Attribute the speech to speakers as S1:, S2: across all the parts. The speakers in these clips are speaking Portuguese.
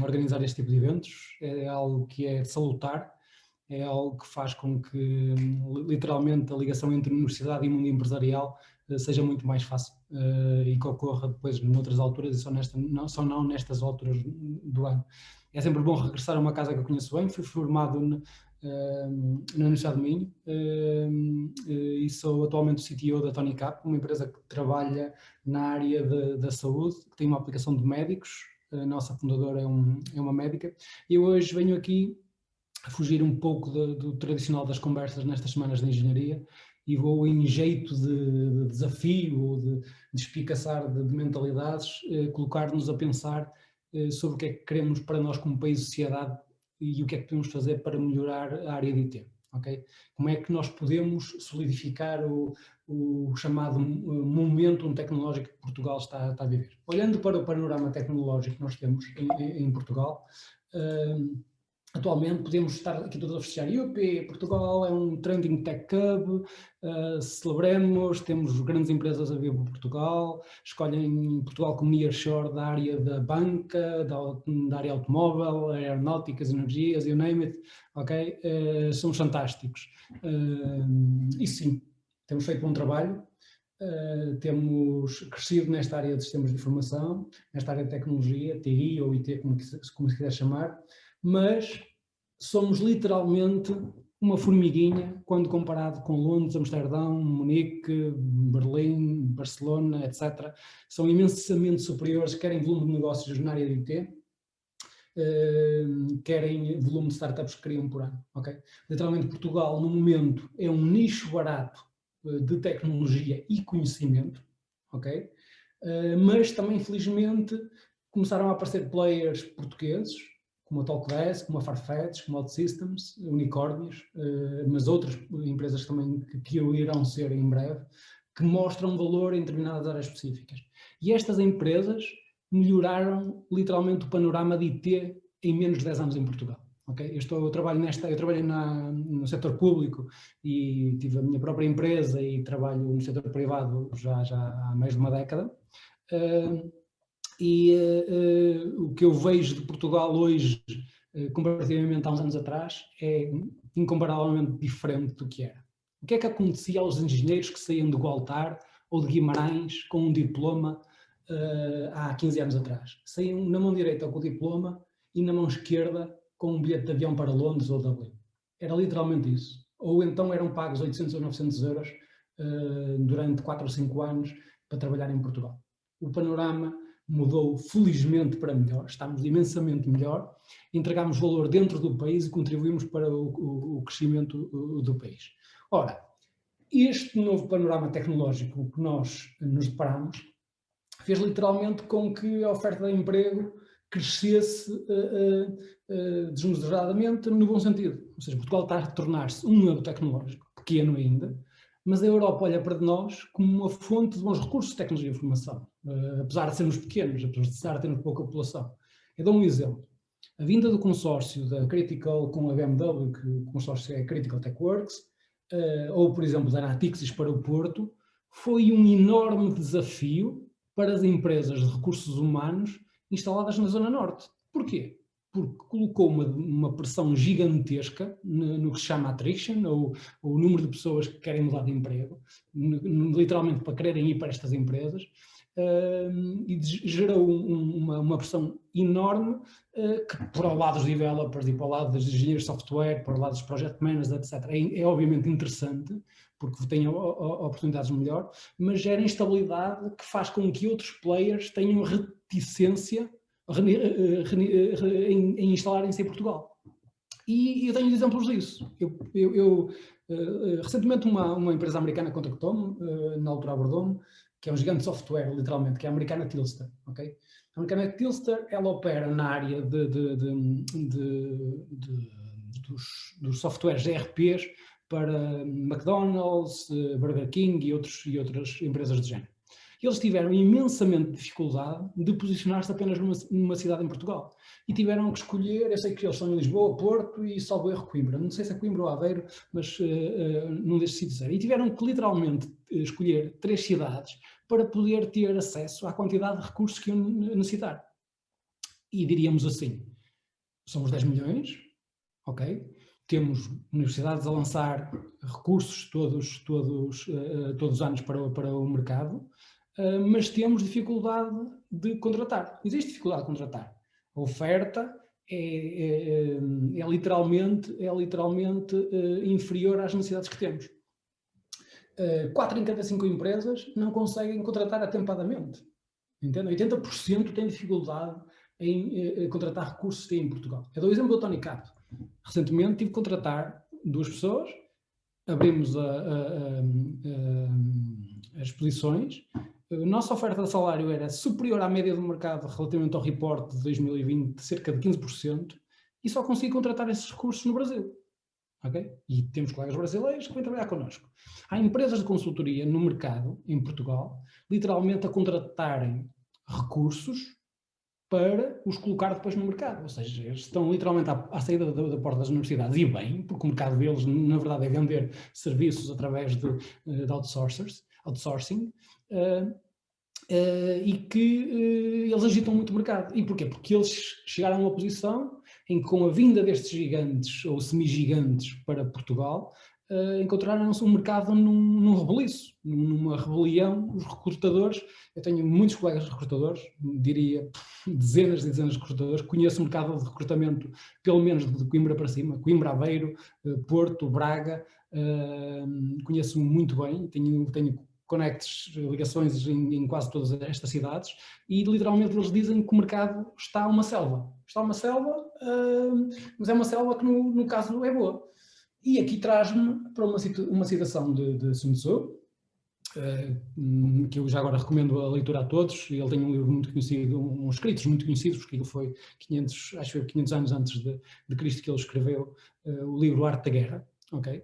S1: organizar este tipo de eventos, é algo que é salutar, é algo que faz com que literalmente a ligação entre universidade e mundo empresarial seja muito mais fácil e que ocorra depois noutras alturas e só não nestas alturas do ano. É sempre bom regressar a uma casa que eu conheço bem. Fui formado na Universidade de Minho e sou atualmente o CTO da Tony Cap, uma empresa que trabalha na área da saúde, que tem uma aplicação de médicos. A nossa fundadora é uma médica e eu hoje venho aqui a fugir um pouco do tradicional das conversas nestas semanas de engenharia e vou em jeito de desafio ou de espicaçar de mentalidades, colocar-nos a pensar sobre o que é que queremos para nós como país e sociedade e o que é que podemos fazer para melhorar a área de IT. Okay? Como é que nós podemos solidificar o chamado momento tecnológico que Portugal está a viver? Olhando para o panorama tecnológico que nós temos em Portugal, atualmente podemos estar aqui todos a festejar. IUP, Portugal é um trending tech hub, celebremos, temos grandes empresas a vir para Portugal, escolhem Portugal como nearshore da área da banca, da área automóvel, aeronáuticas, energias, you name it, ok? São fantásticos. E sim, temos feito bom trabalho, temos crescido nesta área de sistemas de informação, nesta área de tecnologia, TI ou IT, como se quiser chamar, mas somos literalmente uma formiguinha quando comparado com Londres, Amsterdão, Munique, Berlim, Barcelona, etc. São imensamente superiores, querem volume de negócios na área de IT, querem volume de startups que criam por ano. Okay? Literalmente Portugal, no momento, é um nicho barato de tecnologia e conhecimento, okay? Mas também, infelizmente, começaram a aparecer players portugueses, como a Talkdesk, como a Farfetch, como a OutSystems, unicórnios, mas outras empresas também que irão ser em breve, que mostram valor em determinadas áreas específicas. E estas empresas melhoraram literalmente o panorama de IT em menos de 10 anos em Portugal. Okay? Eu trabalhei no setor público e tive a minha própria empresa e trabalho no setor privado já há mais de uma década. O que eu vejo de Portugal hoje, comparativamente há uns anos atrás, é incomparavelmente diferente do que era. O que é que acontecia aos engenheiros que saíam de Gualtar ou de Guimarães com um diploma há 15 anos atrás? Saíam na mão direita com o diploma e na mão esquerda com um bilhete de avião para Londres ou Dublin. Era literalmente isso. Ou então eram pagos 800 ou 900 euros durante 4 ou 5 anos para trabalhar em Portugal. O panorama mudou felizmente para melhor, estamos imensamente melhor, entregámos valor dentro do país e contribuímos para o crescimento do país. Ora, este novo panorama tecnológico que nós nos deparamos fez literalmente com que a oferta de emprego crescesse desmesuradamente no bom sentido. Ou seja, Portugal está a tornar-se um hub tecnológico, pequeno ainda, mas a Europa olha para nós como uma fonte de bons recursos de tecnologia e informação, apesar de sermos pequenos, apesar de termos pouca população. Eu dou um exemplo. A vinda do consórcio da Critical com a BMW, que o consórcio é Critical Tech Works, ou, por exemplo, da Natixis para o Porto, foi um enorme desafio para as empresas de recursos humanos instaladas na Zona Norte. Porquê? Porque colocou uma pressão gigantesca no que se chama attrition, ou o número de pessoas que querem mudar de emprego, literalmente para quererem ir para estas empresas, e gerou uma pressão enorme que para o lado dos developers e para o lado dos engenheiros de software, para o lado dos project managers, etc., é obviamente interessante, porque tem oportunidades melhor, mas gera instabilidade que faz com que outros players tenham reticência em instalarem-se em Portugal. E eu tenho exemplos disso. Recentemente uma empresa americana contactou-me, na altura abordou-me, que é um gigante de software, literalmente, que é a americana Tilster. Okay? A americana Tilster, ela opera na área dos softwares ERPs para McDonald's, Burger King e outras empresas do género. Eles tiveram imensamente dificuldade de posicionar-se apenas numa cidade em Portugal. E tiveram que escolher, eu sei que eles são em Lisboa, Porto e, salvo erro, Coimbra. Não sei se é Coimbra ou Aveiro, mas num destes sítios era. E tiveram que literalmente escolher 3 cidades para poder ter acesso à quantidade de recursos que iam necessitar. E diríamos assim, são os 10 milhões, ok? Temos universidades a lançar recursos todos os anos para o mercado, mas temos dificuldade de contratar. Existe dificuldade de contratar. A oferta é literalmente inferior às necessidades que temos. 4 em cada 5 empresas não conseguem contratar atempadamente. Entende? 80% têm dificuldade em contratar recursos em Portugal. Eu dou o exemplo do Tony Cato. Recentemente tive que contratar 2 pessoas, abrimos as posições, a nossa oferta de salário era superior à média do mercado relativamente ao report de 2020, de cerca de 15%, e só consegui contratar esses recursos no Brasil. Okay? E temos colegas brasileiros que vêm trabalhar connosco. Há empresas de consultoria no mercado, em Portugal, literalmente a contratarem recursos para os colocar depois no mercado. Ou seja, eles estão literalmente à saída da porta das universidades, e bem, porque o mercado deles, na verdade, é vender serviços através de outsourcing, e que eles agitam muito o mercado. E porquê? Porque eles chegaram a uma posição em que, com a vinda destes gigantes ou semi-gigantes para Portugal, encontraram-se um mercado num rebuliço, numa rebelião. Os recrutadores, eu tenho muitos colegas recrutadores, diria dezenas e dezenas de recrutadores, conheço o mercado de recrutamento pelo menos de Coimbra para cima, Coimbra, Aveiro, Porto, Braga, conheço muito bem, tenho conectes, ligações em quase todas estas cidades, e literalmente eles dizem que o mercado está uma selva. Está uma selva, mas é uma selva que no caso é boa. E aqui traz-me para uma citação de Sun Tzu, que eu já agora recomendo a leitura a todos. Ele tem um livro muito conhecido, uns escritos muito conhecidos, porque ele foi 500 anos antes de Cristo que ele escreveu o livro Arte da Guerra, okay?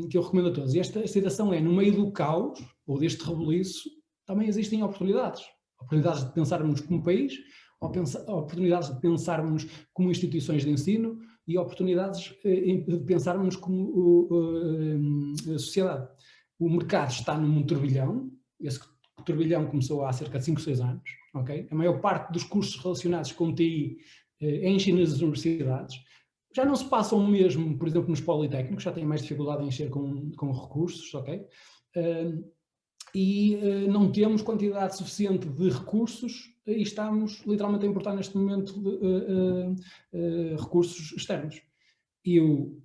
S1: Que eu recomendo a todos. E esta citação é: no meio do caos, ou deste rebuliço, também existem oportunidades. Oportunidades de pensarmos como país, oportunidades de pensarmos como instituições de ensino, e oportunidades de pensarmos como sociedade. O mercado está num turbilhão. Esse turbilhão começou há cerca de 5 ou 6 anos. Okay? A maior parte dos cursos relacionados com TI enchem nas universidades. Já não se passam o mesmo, por exemplo, nos politécnicos, já têm mais dificuldade em encher com recursos, ok? E não temos quantidade suficiente de recursos, e estamos literalmente a importar neste momento recursos externos.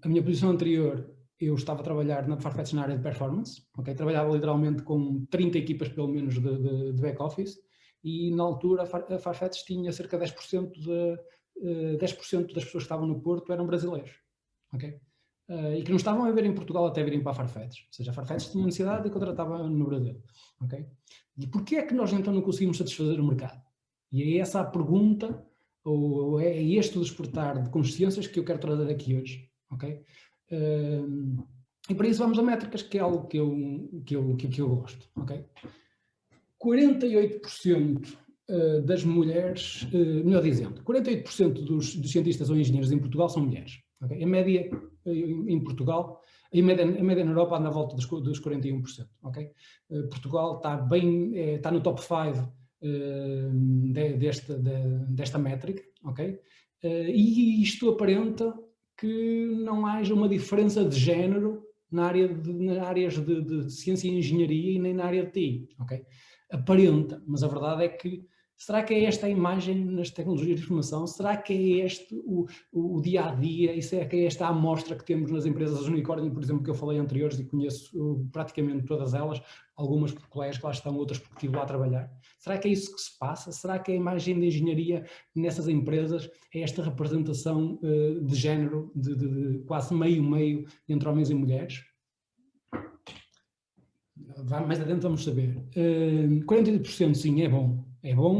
S1: A minha posição anterior, eu estava a trabalhar na Farfetch na área de performance, okay? Trabalhava literalmente com 30 equipas pelo menos de back-office, e na altura a Farfetch tinha cerca de 10% das pessoas que estavam no Porto eram brasileiros, ok? E que não estavam a ver em Portugal até virem para a Farfetch. Ou seja, a Farfetch tinha necessidade e contratava no Brasil, ok? E porquê é que nós então não conseguimos satisfazer o mercado? E é essa a pergunta, ou é este o despertar de consciências que eu quero trazer aqui hoje, ok? E para isso vamos a métricas, que é algo que eu gosto, ok? 48% das mulheres, melhor dizendo, 48% dos cientistas ou engenheiros em Portugal são mulheres. Okay? A média em Portugal, a média na Europa anda à volta dos 41%. Okay? Portugal está no top 5 desta métrica. Okay? E isto aparenta que não haja uma diferença de género nas áreas de ciência e engenharia e nem na área de TI. Okay? Aparenta, mas a verdade é que, será que é esta a imagem nas tecnologias de informação? Será que é este o dia-a-dia? E será que é esta a amostra que temos nas empresas unicórnio, por exemplo, que eu falei anteriores, e conheço praticamente todas elas, algumas por colegas que lá estão, outras porque estive lá a trabalhar? Será que é isso que se passa? Será que a imagem de engenharia nessas empresas é esta representação de género, de quase meio-meio entre homens e mulheres? Mais adiante vamos saber. 48% sim, é bom,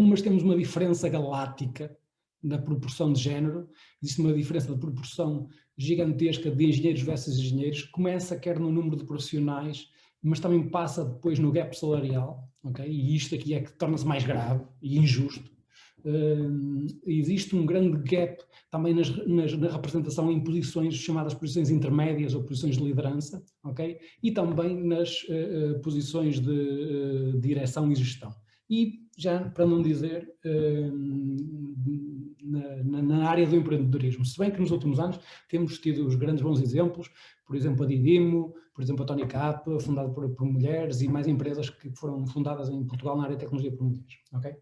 S1: mas temos uma diferença galáctica na proporção de género. Existe uma diferença de proporção gigantesca de engenheiros versus engenheiros. Começa quer no número de profissionais, mas também passa depois no gap salarial, ok? E isto aqui é que torna-se mais grave e injusto. Existe um grande gap também na representação em posições chamadas posições intermédias ou posições de liderança, ok? E também nas posições de direção e gestão. E já para não dizer na na área do empreendedorismo. Se bem que nos últimos anos temos tido os grandes bons exemplos, por exemplo a Didimo, por exemplo a Tony Cap, fundado por mulheres, e mais empresas que foram fundadas em Portugal na área de tecnologia por mulheres. Okay?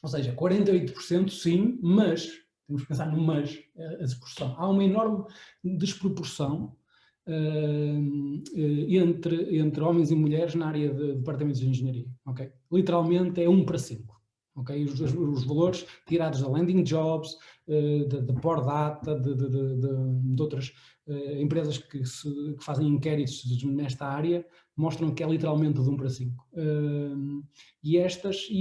S1: Ou seja, 48% sim, mas, temos que pensar no mas, a desproporção. Há uma enorme desproporção entre homens e mulheres na área de departamentos de engenharia. Okay? Literalmente é 1 para 5. Okay? Os valores tirados da Landing Jobs, da Port Data, de outras empresas que fazem inquéritos nesta área, mostram que é literalmente de 1 para 5. E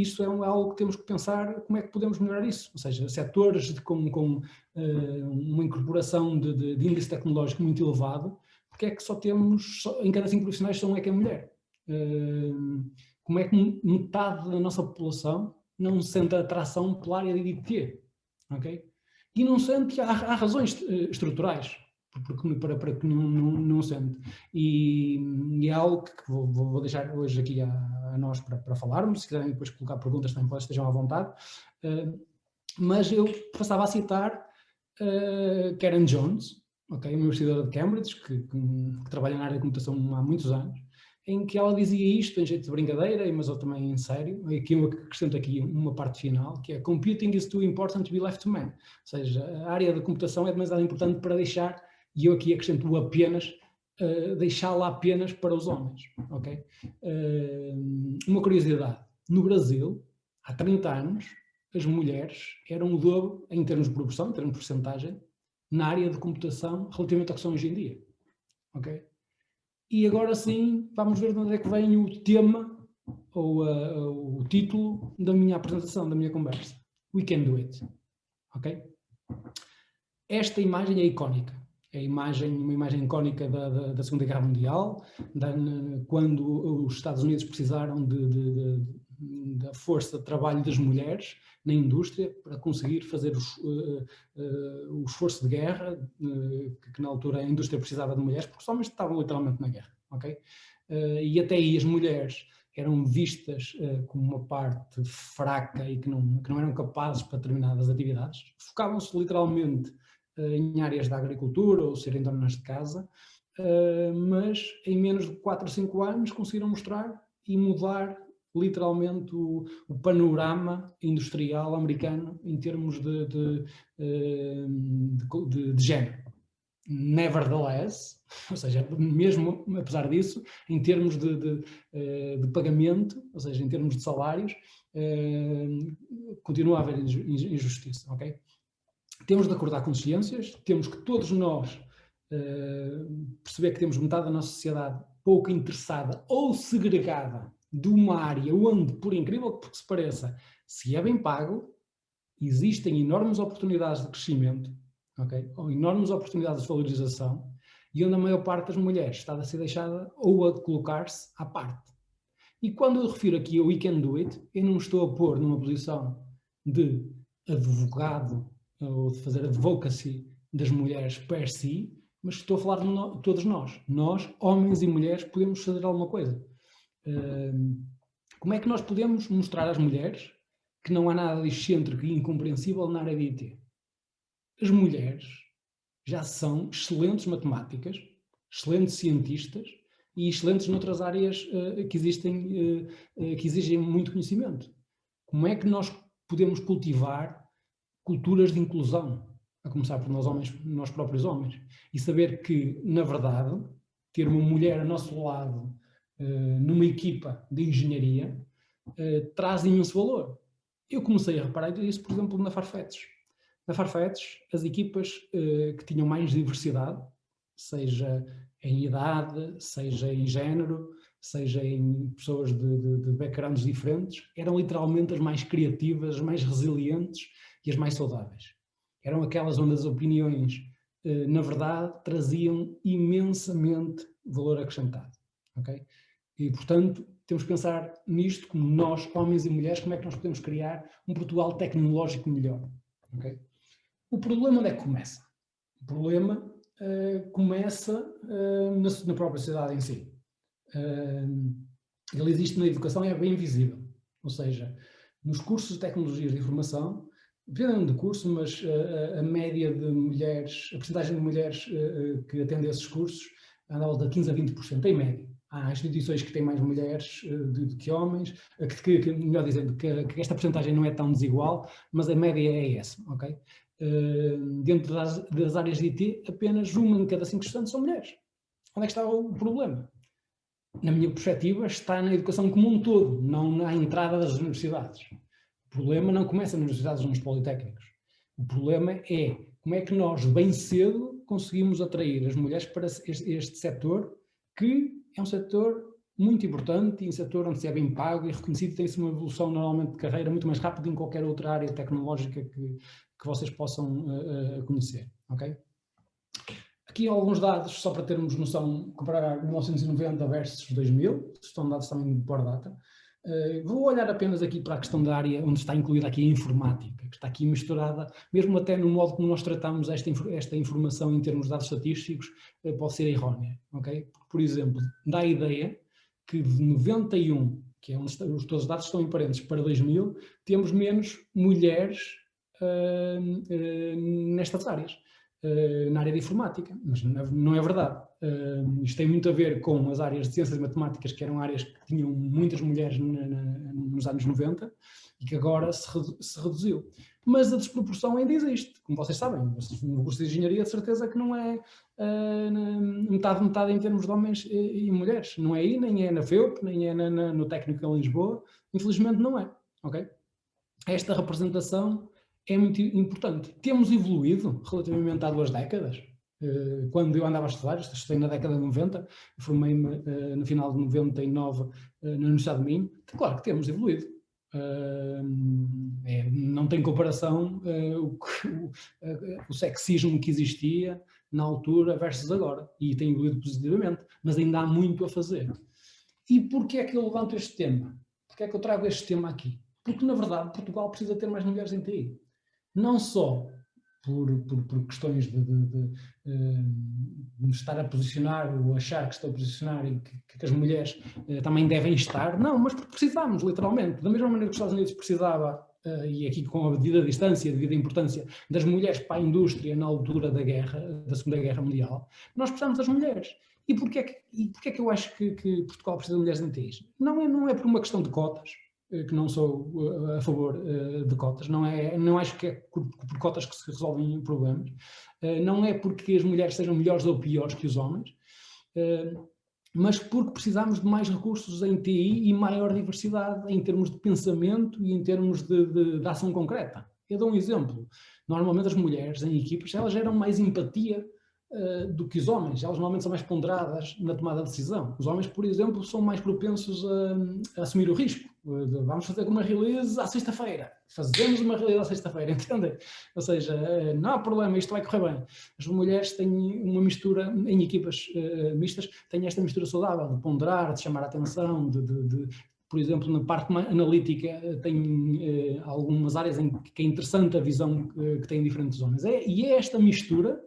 S1: isso é algo que temos que pensar como é que podemos melhorar isso. Ou seja, setores com uma incorporação de índice tecnológico muito elevado, porque é que só temos, em cada 5 profissionais, só um é que é mulher? Como é que metade da nossa população não sente atração pela área de IDT? Okay? E não sente, há razões estruturais para que não sente. E é algo que vou deixar hoje aqui a nós para falarmos. Se quiserem depois colocar perguntas também estejam à vontade. Mas eu passava a citar Karen Jones, okay, uma investigadora de Cambridge, que trabalha na área de computação há muitos anos, em que ela dizia isto em jeito de brincadeira, mas eu também em sério. Aqui eu acrescento aqui uma parte final, que é "Computing is too important to be left to men". Ou seja, a área da computação é demasiado importante para deixar, e eu aqui acrescento o apenas, deixá-la apenas para os homens. Okay? Uma curiosidade, no Brasil, há 30 anos, as mulheres eram o dobro, em termos de proporção, em termos de porcentagem, na área de computação relativamente ao que são hoje em dia. Okay? E agora sim, vamos ver de onde é que vem o tema ou o título da minha apresentação, da minha conversa. We can do it. Ok? Esta imagem é icónica. É uma imagem icónica da Segunda Guerra Mundial, quando os Estados Unidos precisaram da força de trabalho das mulheres na indústria para conseguir fazer o esforço de guerra, que na altura a indústria precisava de mulheres, porque os homens estavam literalmente na guerra. Okay? E até aí as mulheres eram vistas como uma parte fraca e que não eram capazes para determinadas atividades. Focavam-se literalmente em áreas da agricultura ou serem donas de casa, mas em menos de 4 ou 5 anos conseguiram mostrar e mudar literalmente o panorama industrial americano em termos de género. Nevertheless, ou seja, mesmo apesar disso, em termos de pagamento, ou seja, em termos de salários, continua a haver injustiça, ok? Temos de acordar consciências, temos que todos nós perceber que temos metade da nossa sociedade pouco interessada ou segregada de uma área onde, por incrível que se pareça, se é bem pago, existem enormes oportunidades de crescimento, okay? Ou enormes oportunidades de valorização, e onde a maior parte das mulheres está a ser deixada ou a colocar-se à parte. E quando eu refiro aqui a We Can Do It, eu não estou a pôr numa posição de advogado ou de fazer advocacy das mulheres per si, mas estou a falar de todos nós. Nós, homens e mulheres, podemos fazer alguma coisa. Como é que nós podemos mostrar às mulheres que não há nada de excêntrico e incompreensível na área de IT? As mulheres já são excelentes matemáticas, excelentes cientistas e excelentes noutras áreas que exigem muito conhecimento. Como é que nós podemos cultivar culturas de inclusão, a começar por nós próprios homens, e saber que, na verdade, ter uma mulher a nosso lado numa equipa de engenharia traz imenso valor. Eu comecei a reparar isso, por exemplo, na Farfetch. Na Farfetch, as equipas que tinham mais diversidade, seja em idade, seja em género, seja em pessoas de backgrounds diferentes, eram literalmente as mais criativas, as mais resilientes e as mais saudáveis. Eram aquelas onde as opiniões, na verdade, traziam imensamente valor acrescentado. Okay? E, portanto, temos que pensar nisto como nós, homens e mulheres, como é que nós podemos criar um Portugal tecnológico melhor. Okay? O problema onde é que começa? O problema começa na própria sociedade em si. Ele existe na educação e é bem visível. Ou seja, nos cursos de tecnologias de informação, dependendo do curso, mas a média de mulheres, a percentagem de mulheres que atendem esses cursos anda à volta de 15 a 20%, em média. Há instituições que têm mais mulheres do que homens, melhor dizendo, que esta percentagem não é tão desigual, mas a média é essa, ok? Dentro das áreas de IT, apenas uma em cada 5 estudantes são mulheres. Onde é que está o problema? Na minha perspectiva, está na educação como um todo, não na entrada das universidades. O problema não começa nas universidades ou nos politécnicos. O problema é como é que nós, bem cedo, conseguimos atrair as mulheres para este setor, que é um setor muito importante e um setor onde se é bem pago e reconhecido, tem-se uma evolução normalmente de carreira muito mais rápida em qualquer outra área tecnológica que vocês possam conhecer, ok? Aqui alguns dados, só para termos noção, comparar 1990 versus 2000, estão dados também por data. Vou olhar apenas aqui para a questão da área onde está incluída aqui a informática, que está aqui misturada, mesmo até no modo como nós tratamos esta informação em termos de dados estatísticos, pode ser errónea, ok? Por exemplo, dá a ideia que de 91, que é onde todos os dados estão em parênteses, para 2000, temos menos mulheres nestas áreas. Na área de informática, mas não é verdade. Isto tem muito a ver com as áreas de ciências e matemáticas, que eram áreas que tinham muitas mulheres nos anos 90 e que agora se reduziu. Mas a desproporção ainda existe, como vocês sabem. No curso de engenharia, de certeza que não é metade em termos de homens e mulheres. Não é aí, nem é na FEUP, nem é no Técnico em Lisboa. Infelizmente não é. Okay? Esta representação é muito importante. Temos evoluído relativamente há 2 décadas. Quando eu andava a estudar, estudei na década de 90, formei-me no final de 99 na Universidade de Minho. Claro que temos evoluído. Não tem comparação o sexismo que existia na altura versus agora. E tem evoluído positivamente, mas ainda há muito a fazer. E porquê é que eu levanto este tema? Porquê é que eu trago este tema aqui? Porque, na verdade, Portugal precisa ter mais mulheres em TI. Não só por questões de estar a posicionar ou achar que estou a posicionar e que as mulheres também devem estar, não, mas porque precisamos, literalmente. Da mesma maneira que os Estados Unidos precisava, e aqui com a devida distância, a devida importância das mulheres para a indústria na altura da guerra, da Segunda Guerra Mundial, nós precisamos das mulheres. E porquê é que eu acho que Portugal precisa de mulheres em TI? Não é por uma questão de cotas, que não sou a favor de cotas, não acho que é por cotas que se resolvem problemas, não é porque as mulheres sejam melhores ou piores que os homens, mas porque precisamos de mais recursos em TI e maior diversidade em termos de pensamento e em termos de ação concreta. Eu dou um exemplo. Normalmente as mulheres em equipas, elas geram mais empatia do que os homens. Elas normalmente são mais ponderadas na tomada de decisão. Os homens, por exemplo, são mais propensos a assumir o risco. Vamos fazer uma release à sexta-feira. Fazemos uma release à sexta-feira, entendem? Ou seja, não há problema, isto vai correr bem. As mulheres têm uma mistura, em equipas mistas, têm esta mistura saudável de ponderar, de chamar a atenção, por exemplo, na parte analítica tem algumas áreas em que é interessante a visão que têm diferentes homens. E é esta mistura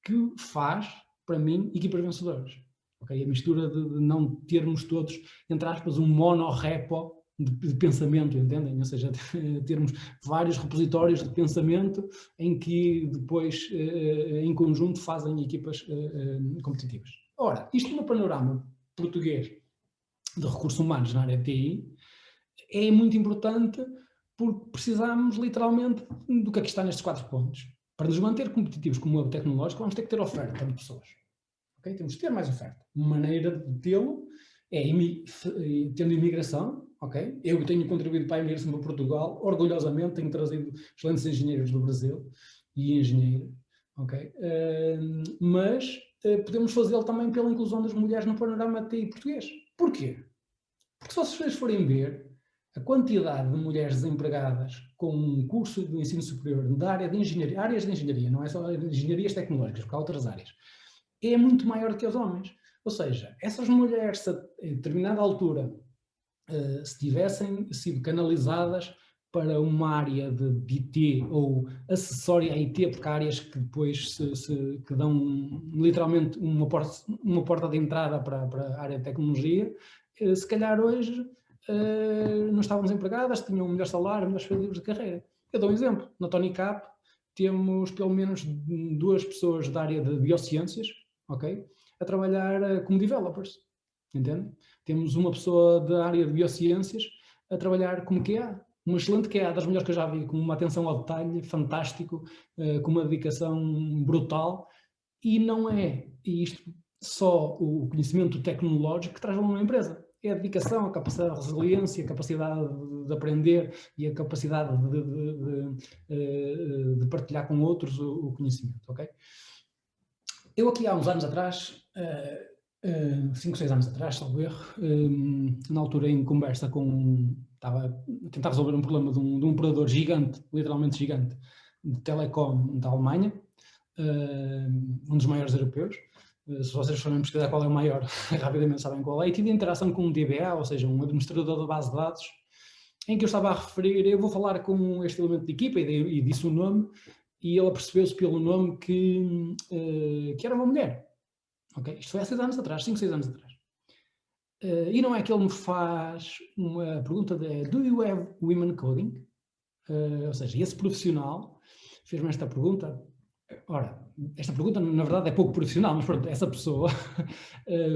S1: que faz, para mim, equipas vencedoras. Okay? A mistura de não termos todos, entre aspas, um monorepo de pensamento, entendem? Ou seja, termos vários repositórios de pensamento em que depois, em conjunto, fazem equipas competitivas. Ora, isto no panorama português de recursos humanos na área de TI é muito importante porque precisamos, literalmente, do que aqui está nestes 4 pontos. Para nos manter competitivos como web tecnológico, vamos ter que ter oferta de pessoas. Okay? Temos que ter mais oferta. Uma maneira de tê-lo é tendo imigração. Okay? Eu tenho contribuído para a imigração para Portugal, orgulhosamente tenho trazido excelentes engenheiros do Brasil e engenheiras. Okay? Mas podemos fazê-lo também pela inclusão das mulheres no panorama TI português. Porquê? Porque se vocês forem ver, a quantidade de mulheres desempregadas com um curso de ensino superior da área de engenharia, áreas de engenharia, não é só engenharias tecnológicas, porque há outras áreas, é muito maior do que os homens. Ou seja, essas mulheres, a determinada altura, se tivessem sido canalizadas para uma área de IT ou acessória a IT, porque há áreas que depois que dão literalmente uma porta de entrada para a área de tecnologia, se calhar hoje não estavam desempregadas, tinham um melhor salário, melhores perspectivas de carreira. Eu dou um exemplo. Na Tony Cap temos pelo menos 2 pessoas da área de biociências, ok? A trabalhar como developers, entende? Temos uma pessoa da área de biociências a trabalhar como QA, uma excelente QA, das melhores que eu já vi, com uma atenção ao detalhe fantástico, com uma dedicação brutal, e não é isto só o conhecimento tecnológico que traz valor a uma empresa. É a dedicação, a capacidade de resiliência, a capacidade de aprender e a capacidade de partilhar com outros o conhecimento, ok? Eu aqui há uns anos atrás, 5, 6 anos atrás, salvo erro, na altura em conversa estava a tentar resolver um problema de um operador gigante, literalmente gigante, de telecom da Alemanha, um dos maiores europeus. Se vocês forem pesquisar qual é o maior, rapidamente sabem qual é. E tive interação com um DBA, ou seja, um administrador da base de dados, em que eu estava a referir, eu vou falar com este elemento de equipa, e disse o nome, e ele apercebeu-se pelo nome que era uma mulher. Okay? Isto foi há 6 anos atrás, 5, 6 anos atrás. E não é que ele me faz uma pergunta de do you have women coding? Ou seja, esse profissional fez-me esta pergunta. Ora, esta pergunta na verdade é pouco profissional, mas pronto, essa pessoa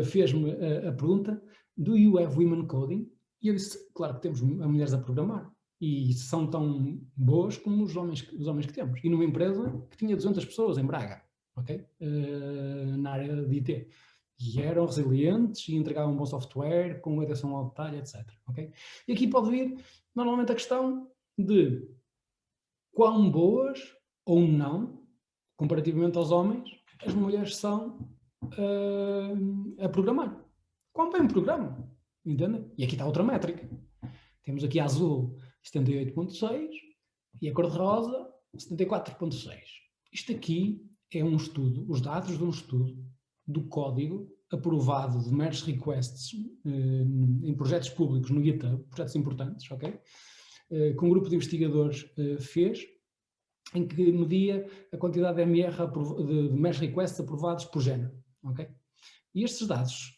S1: fez-me a pergunta do you have women coding? E eu disse, claro que temos mulheres a programar e são tão boas como os homens que temos. E numa empresa que tinha 200 pessoas em Braga, ok? Na área de IT. E eram resilientes e entregavam um bom software com atenção ao detalhe, etc. Okay? E aqui pode vir normalmente a questão de quão boas ou não, comparativamente aos homens, as mulheres são a programar. Quão bem programam, entendem? E aqui está outra métrica. Temos aqui a azul 78.6 e a cor-de-rosa 74.6. Isto aqui é um estudo, os dados de um estudo do código aprovado de merge requests em projetos públicos no GitHub, projetos importantes, ok? Que um grupo de investigadores fez, em que media a quantidade de MR, de merge requests aprovados por género, ok? E estes dados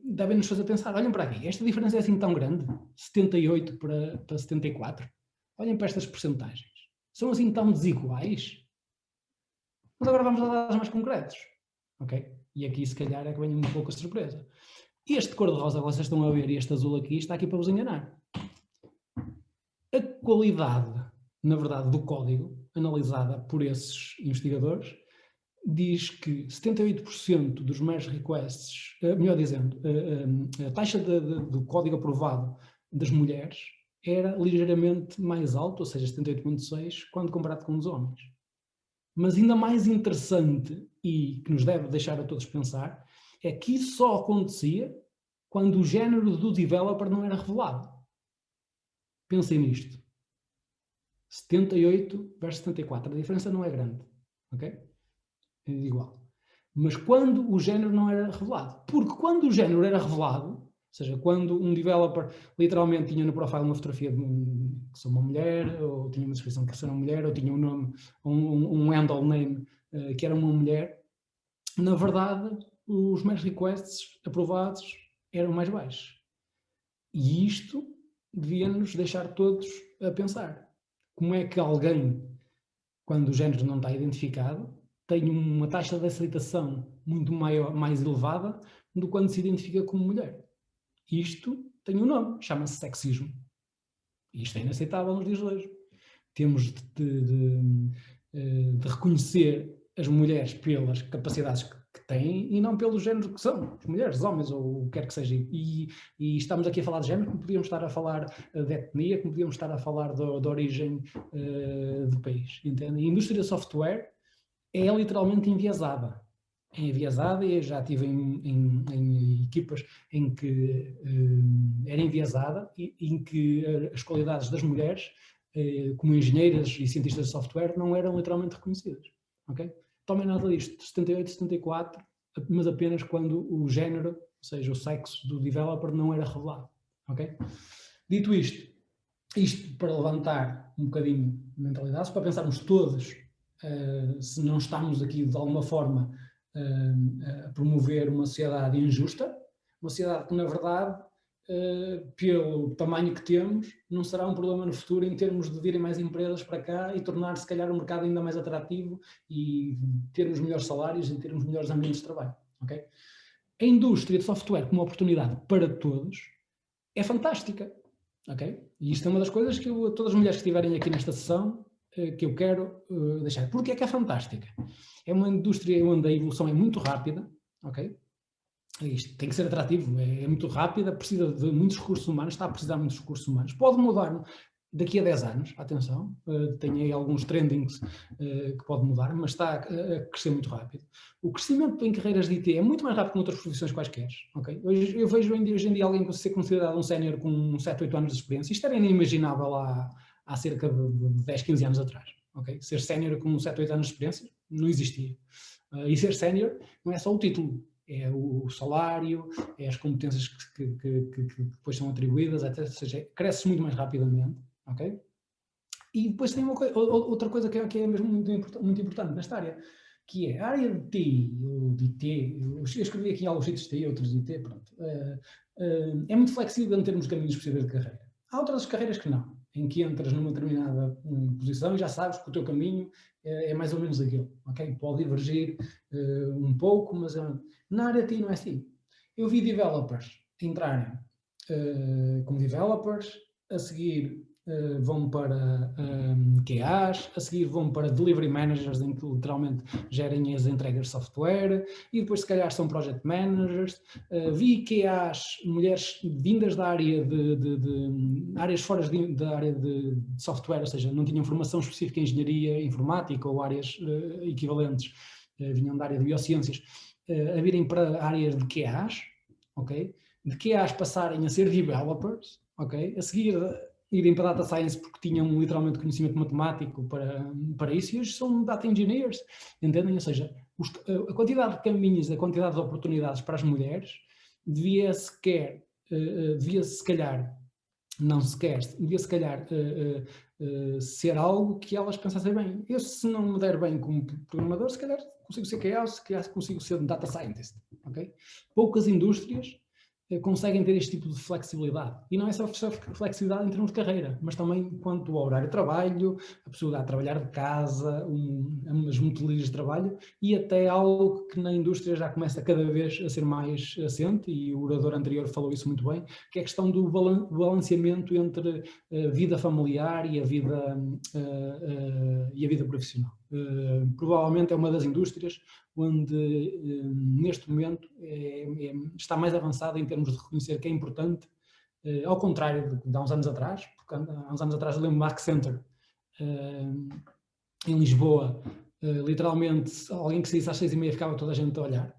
S1: devem nos fazer pensar, olhem para aqui, esta diferença é assim tão grande, 78 para 74? Olhem para estas percentagens. São assim tão desiguais? Mas agora vamos a dados mais concretos, ok? E aqui se calhar é que vem um pouco a surpresa. Este cor-de-rosa que vocês estão a ver e este azul aqui está aqui para vos enganar. A qualidade, na verdade, do código, analisada por esses investigadores, diz que 78% dos merge requests, melhor dizendo, a taxa do código aprovado das mulheres era ligeiramente mais alta, ou seja, 78,6, quando comparado com os homens. Mas ainda mais interessante, e que nos deve deixar a todos pensar, é que isso só acontecia quando o género do developer não era revelado. Pensem nisto. 78 versus 74, a diferença não é grande, ok? É igual. Mas quando o género não era revelado. Porque quando o género era revelado, ou seja, quando um developer literalmente tinha no profile uma fotografia de que sou uma mulher, ou tinha uma descrição que sou uma mulher, ou tinha um nome, um handle name que era uma mulher, na verdade os merge requests aprovados eram mais baixos. E isto devia-nos deixar todos a pensar. Como é que alguém, quando o género não está identificado, tem uma taxa de aceitação muito maior, mais elevada do que quando se identifica como mulher? Isto tem um nome, chama-se sexismo. E isto é inaceitável nos dias de hoje. Temos de reconhecer as mulheres pelas capacidades que têm e não pelo género que são, as mulheres, os homens ou o que quer que seja. E estamos aqui a falar de género, como podíamos estar a falar de etnia, como podíamos estar a falar de origem do país. Entende? A indústria de software é literalmente enviesada. É enviesada e eu já estive em equipas em que era enviesada e em que as qualidades das mulheres, como engenheiras e cientistas de software, não eram literalmente reconhecidas. Okay? Tomem nota disto, 78, 74, mas apenas quando o género, ou seja, o sexo do developer não era revelado. Okay? Dito isto para levantar um bocadinho de mentalidade, para pensarmos todos se não estamos aqui de alguma forma a promover uma sociedade injusta, uma sociedade que na verdade pelo tamanho que temos, não será um problema no futuro em termos de virem mais empresas para cá e tornar, se calhar, o mercado ainda mais atrativo e termos melhores salários e termos melhores ambientes de trabalho. Okay? A indústria de software como oportunidade para todos é fantástica. Okay? E isto é uma das coisas que todas as mulheres que estiverem aqui nesta sessão que eu quero deixar. Porque é que é fantástica? É uma indústria onde a evolução é muito rápida, ok? Isto tem que ser atrativo, é muito rápida, precisa de muitos recursos humanos, está a precisar de muitos recursos humanos. Pode mudar daqui a 10 anos, atenção, tem aí alguns trendings que pode mudar, mas está a crescer muito rápido. O crescimento em carreiras de IT é muito mais rápido que outras profissões quaisquer, ok? Eu vejo hoje em dia alguém ser considerado um sénior com 7, 8 anos de experiência. Isto era inimaginável há cerca de 10, 15 anos atrás, ok? Ser sénior com 7, 8 anos de experiência não existia. E ser sénior não é só o título, é o salário, é as competências que depois são atribuídas, etc. Ou seja, cresce muito mais rapidamente, ok? E depois tem outra coisa que é mesmo muito importante nesta área, que é a área de TI, ou de IT, eu escrevi aqui em alguns sítios de TI, outros de IT, pronto, é muito flexível em termos de caminhos possíveis de carreira. Há outras carreiras que não, em que entras numa determinada posição e já sabes que o teu caminho é mais ou menos aquilo, ok? Pode divergir um pouco, mas na área de TI não é assim. Eu vi developers entrarem como developers, a seguir vão para QAs, a seguir vão para delivery managers, em que literalmente gerem as entregas de software, e depois se calhar são project managers. Vi QAs, mulheres vindas da área de áreas fora da área de software, ou seja, não tinham formação específica em engenharia informática ou áreas equivalentes, vinham da área de biociências, a virem para áreas de QAs, ok? De QAs passarem a ser developers, ok? A seguir irem para Data Science porque tinham literalmente conhecimento matemático para isso, e hoje são Data Engineers, entendem? Ou seja, a quantidade de caminhos, a quantidade de oportunidades para as mulheres devia se calhar, não sequer, devia se calhar ser algo que elas pensassem bem. Eu, se não me der bem como programador, se calhar consigo ser QA, se calhar consigo ser Data Scientist, ok? Poucas indústrias conseguem ter este tipo de flexibilidade. E não é só flexibilidade em termos de carreira, mas também quanto ao horário de trabalho, a possibilidade de trabalhar de casa, as metodologias de trabalho, e até algo que na indústria já começa cada vez a ser mais assente, e o orador anterior falou isso muito bem, que é a questão do balanceamento entre a vida familiar e a vida profissional. Provavelmente é uma das indústrias onde neste momento está mais avançada em termos de reconhecer que é importante, ao contrário de há uns anos atrás, porque há uns anos atrás eu lembro-me Mac Center em Lisboa, literalmente alguém que saísse às 6h30 ficava toda a gente a olhar,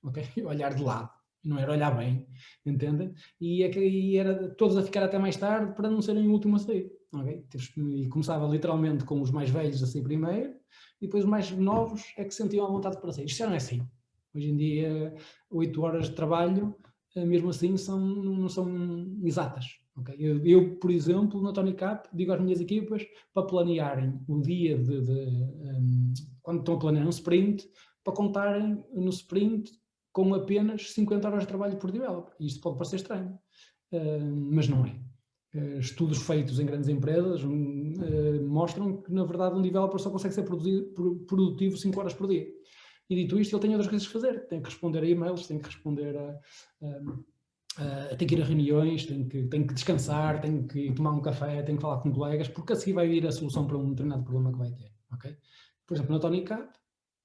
S1: ok? Olhar de lado, não era olhar bem, entendem? E era todos a ficar até mais tarde para não serem o último a sair, ok? E começava literalmente com os mais velhos a sair primeiro, e depois os mais novos é que sentiam a vontade para sair. Isto já não é assim. Hoje em dia, 8 horas de trabalho, mesmo assim, não são exatas. Okay? Eu, por exemplo, na Tony Cap, digo às minhas equipas para planearem o dia quando estão a planear um sprint, para contarem no sprint com apenas 50 horas de trabalho por developer. Isto pode parecer estranho, mas não é. Estudos feitos em grandes empresas mostram que, na verdade, um developer só consegue ser produtivo 5 horas por dia. E dito isto, ele tem outras coisas a fazer. Tem que responder a e-mails, tem que responder tem que ir a reuniões, tem que descansar, tem que tomar um café, tem que falar com colegas, porque assim vai vir a solução para um determinado problema que vai ter. Okay? Por exemplo, na Tony Cap,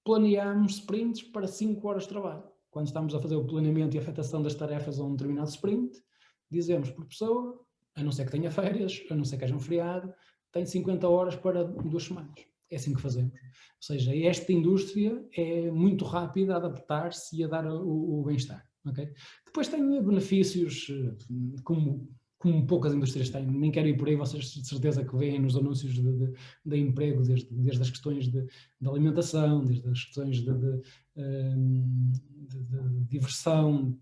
S1: planeamos sprints para 5 horas de trabalho. Quando estamos a fazer o planeamento e a afetação das tarefas a um determinado sprint, dizemos por pessoa, a não ser que tenha férias, a não ser que haja um feriado, tem 50 horas para 2 semanas. É assim que fazemos. Ou seja, esta indústria é muito rápida a adaptar-se e a dar o bem-estar. Okay? Depois tem benefícios como poucas indústrias têm, nem quero ir por aí, vocês de certeza que veem nos anúncios de emprego, desde as questões de alimentação, desde as questões de diversão,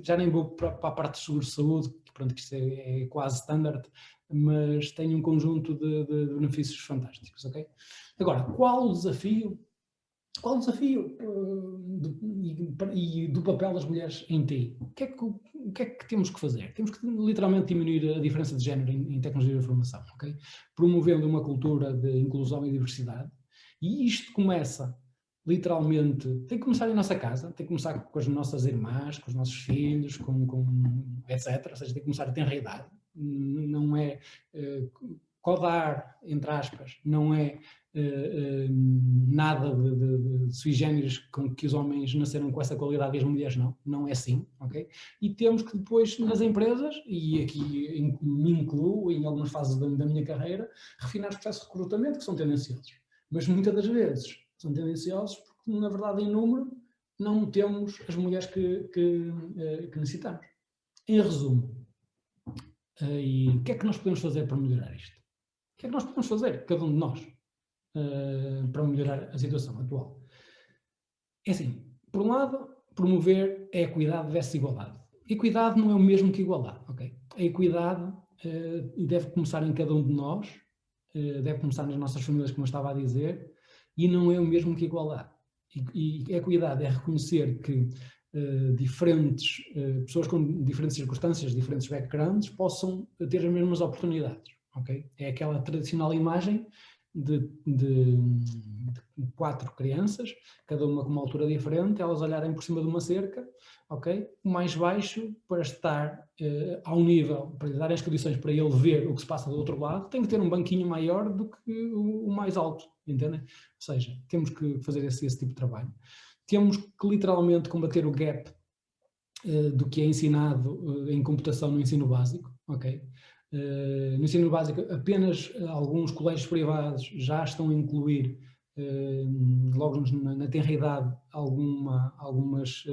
S1: já nem vou para a parte de seguro de saúde, que pronto, que isto é quase standard, mas tem um conjunto de benefícios fantásticos, ok? Agora, qual o desafio Qual o desafio do papel das mulheres em TI? O que é que temos que fazer? Temos que literalmente diminuir a diferença de género em tecnologia de informação, ok? Promovendo uma cultura de inclusão e diversidade. E isto começa literalmente, tem que começar em nossa casa, tem que começar com as nossas irmãs, com os nossos filhos, etc. Ou seja, tem que começar a tenra idade. Não é codar, entre aspas, não é nada de sui generis com que os homens nasceram com essa qualidade e as mulheres não é assim, ok? E temos que depois nas empresas, e aqui me incluo em algumas fases da minha carreira, refinar os processos de recrutamento que são tendenciosos. Mas muitas das vezes são tendenciosos porque na verdade em número não temos as mulheres que necessitamos. Em resumo, e o que é que nós podemos fazer para melhorar isto? O que é que nós podemos fazer, cada um de nós, para melhorar a situação atual? É assim, por um lado, promover a equidade versus igualdade. Equidade não é o mesmo que igualdade, ok? A equidade deve começar em cada um de nós, deve começar nas nossas famílias, como eu estava a dizer, e não é o mesmo que igualdade. E equidade é reconhecer que pessoas com diferentes circunstâncias, diferentes backgrounds, possam ter as mesmas oportunidades, ok? É aquela tradicional imagem de 4 crianças, cada uma com uma altura diferente, elas olharem por cima de uma cerca, ok? O mais baixo, para estar ao nível, para lhe dar as condições para ele ver o que se passa do outro lado, tem que ter um banquinho maior do que o mais alto, entendem? Ou seja, temos que fazer esse tipo de trabalho. Temos que literalmente combater o gap do que é ensinado em computação no ensino básico, ok? No ensino básico, apenas alguns colégios privados já estão a incluir, logo na tenra idade, algumas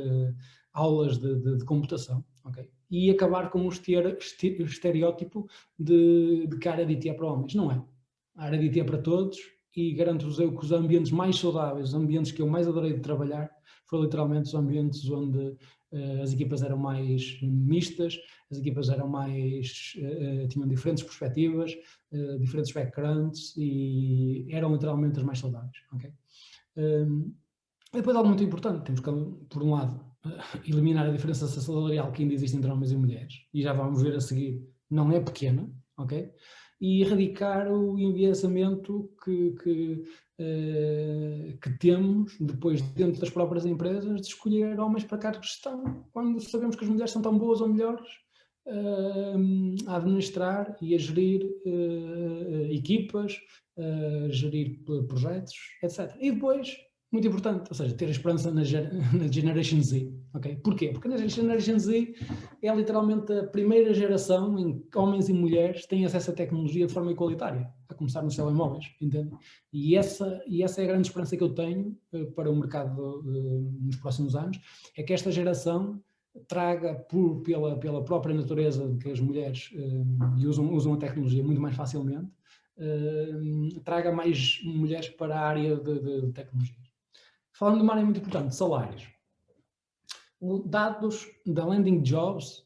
S1: aulas de computação, ok? E acabar com o estereótipo de que a área de IT é para homens. Não é. A área de IT é para todos e garanto-vos eu que os ambientes mais saudáveis, os ambientes que eu mais adorei de trabalhar, foram literalmente os ambientes onde as equipas eram mais mistas, as equipas eram mais, tinham diferentes perspectivas, diferentes backgrounds e eram literalmente as mais saudáveis, ok? E depois algo muito importante, temos que, por um lado, eliminar a diferença salarial que ainda existe entre homens e mulheres, e já vamos ver a seguir, não é pequena, ok? E erradicar o enviesamento que temos, depois dentro das próprias empresas, de escolher homens para cargos de gestão, quando sabemos que as mulheres são tão boas ou melhores a administrar e a gerir equipas, a gerir projetos, etc. E depois, muito importante, ou seja, ter a esperança na Generation Z, ok? Porquê? Porque a Generation Z é literalmente a primeira geração em que homens e mulheres têm acesso à tecnologia de forma igualitária, a começar nos telemóveis, entende? E essa é a grande esperança que eu tenho para o mercado nos próximos anos, é que esta geração traga, pela própria natureza de que as mulheres usam a tecnologia muito mais facilmente, traga mais mulheres para a área de tecnologia. Falando de uma área muito importante, salários. Dados da Landing Jobs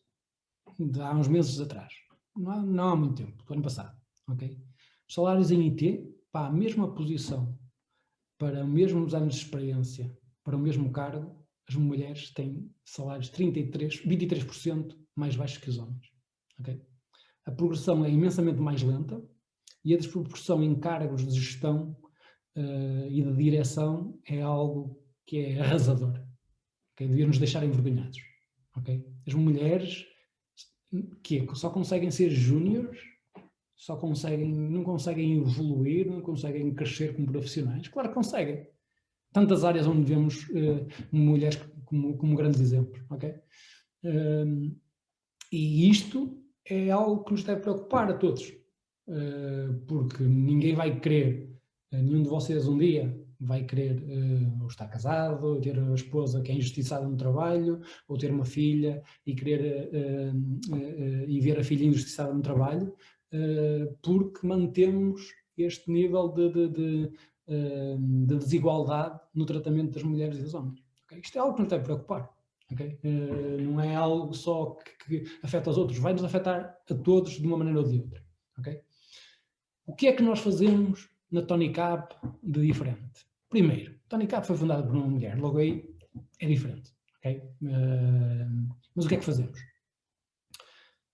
S1: de há uns meses atrás, não há muito tempo, do ano passado, ok? Os salários em IT, para a mesma posição, para os mesmos anos de experiência, para o mesmo cargo, as mulheres têm salários 23% mais baixos que os homens, ok? A progressão é imensamente mais lenta e a desproporção em cargos de gestão e de direção é algo que é arrasador, okay? Devia nos deixar envergonhados, ok? As mulheres que só conseguem ser júniores, não conseguem evoluir, não conseguem crescer como profissionais. Claro que conseguem. Tantas áreas onde vemos mulheres como grandes exemplos, ok? E isto é algo que nos deve preocupar a todos, porque ninguém vai querer, nenhum de vocês um dia vai querer ou estar casado, ou ter a esposa que é injustiçada no trabalho, ou ter uma filha e querer e ver a filha injustiçada no trabalho, porque mantemos este nível de desigualdade no tratamento das mulheres e dos homens. Okay? Isto é algo que nos deve preocupar. Okay? Não é algo só que afeta os outros, vai nos afetar a todos de uma maneira ou de outra. Okay? O que é que nós fazemos na Tony Cap de diferente? Primeiro, Tony Cap foi fundado por uma mulher, logo aí é diferente. Okay? Mas o que é que fazemos?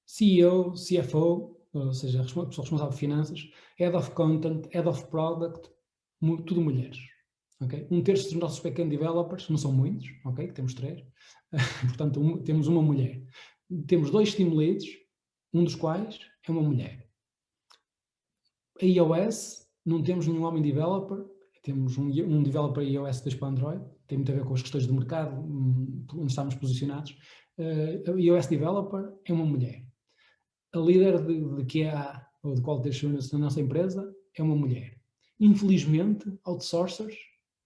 S1: CEO, CFO, ou seja, pessoa responsável de finanças, Head of Content, Head of Product, tudo mulheres. Okay? 1/3 dos nossos backend developers, não são muitos, okay? Temos 3, portanto temos uma mulher. Temos 2 team leads, um dos quais é uma mulher. A iOS, não temos nenhum homem developer, temos um developer iOS 2 para Android, tem muito a ver com as questões do mercado, onde estamos posicionados. A iOS developer é uma mulher. A líder de QA, ou de Quality Assurance na nossa empresa, é uma mulher. Infelizmente, outsourcers,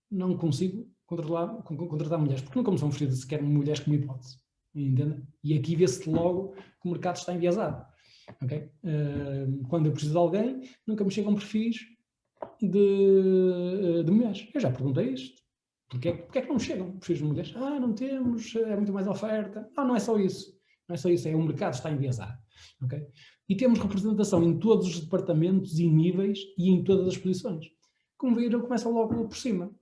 S1: não consigo contratar mulheres, porque nunca me são oferecidas sequer mulheres como hipótese, entende? E aqui vê-se logo que o mercado está enviesado. Okay? Quando eu preciso de alguém, nunca me chegam perfis de mulheres. Eu já perguntei isto. Porquê é que não chegam perfis de mulheres? Não temos, é muito mais oferta. Não é só isso. Não é só isso, é o mercado está enviesado. Okay? E temos representação em todos os departamentos e níveis e em todas as posições. Como viram, começa logo por cima.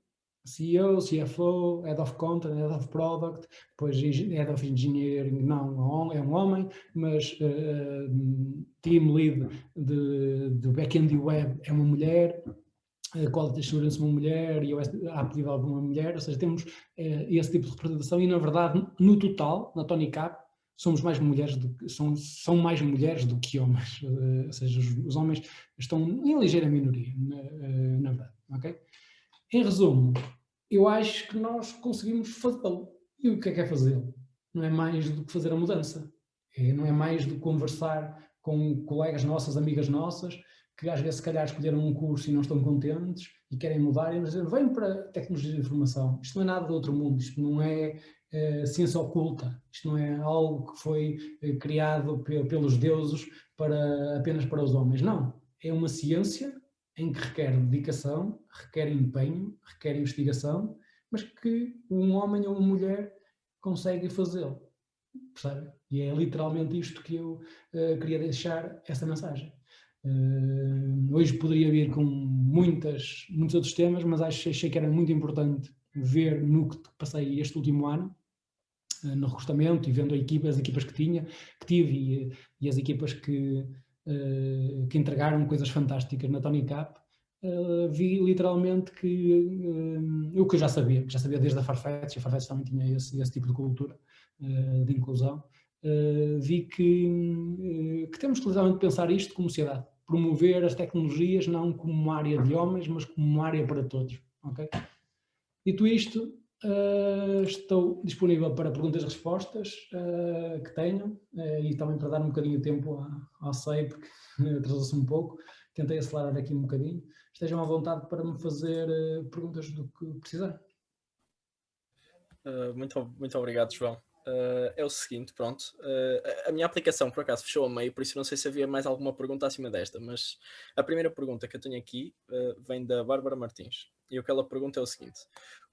S1: CEO, CFO, Head of Content, Head of Product, depois Head of Engineering, não, é um homem, mas Team Lead de Backend e Web é uma mulher, Quality Assurance uma mulher, e App Development uma mulher, ou seja, temos esse tipo de representação e, na verdade, no total, na Tony Cap, somos mais mulheres são mais mulheres do que homens, ou seja, os homens estão em ligeira minoria, na verdade, ok? Em resumo, eu acho que nós conseguimos fazê-lo. E o que é fazê-lo? Não é mais do que fazer a mudança. Não é mais do que conversar com colegas nossas, amigas nossas, que às vezes se calhar escolheram um curso e não estão contentes e querem mudar, e nos dizem, vem para tecnologia de informação. Isto não é nada de outro mundo, isto não é ciência oculta, isto não é algo que foi criado pelos deuses apenas para os homens. Não, é uma ciência em que requer dedicação, requer empenho, requer investigação, mas que um homem ou uma mulher consegue fazê-lo, percebe? E é literalmente isto que eu queria deixar essa mensagem. Hoje poderia vir com muitos outros temas, mas achei que era muito importante ver no que passei este último ano, no recrutamento e vendo as equipas que tive e as equipas que entregaram coisas fantásticas na Tony Cap, vi literalmente o que eu já sabia desde a Farfetch também tinha esse tipo de cultura de inclusão, vi que temos que literalmente pensar isto como sociedade, promover as tecnologias não como uma área de homens, mas como uma área para todos, ok? Dito isto, estou disponível para perguntas e respostas que tenham e também para dar um bocadinho de tempo ao SEI, porque atrasou-se um pouco, tentei acelerar aqui um bocadinho. Estejam à vontade para me fazer perguntas do que precisar.
S2: Muito obrigado, João. É o seguinte, pronto, a minha aplicação por acaso fechou a meio, por isso não sei se havia mais alguma pergunta acima desta, mas a primeira pergunta que eu tenho aqui vem da Bárbara Martins, e o que ela pergunta é o seguinte: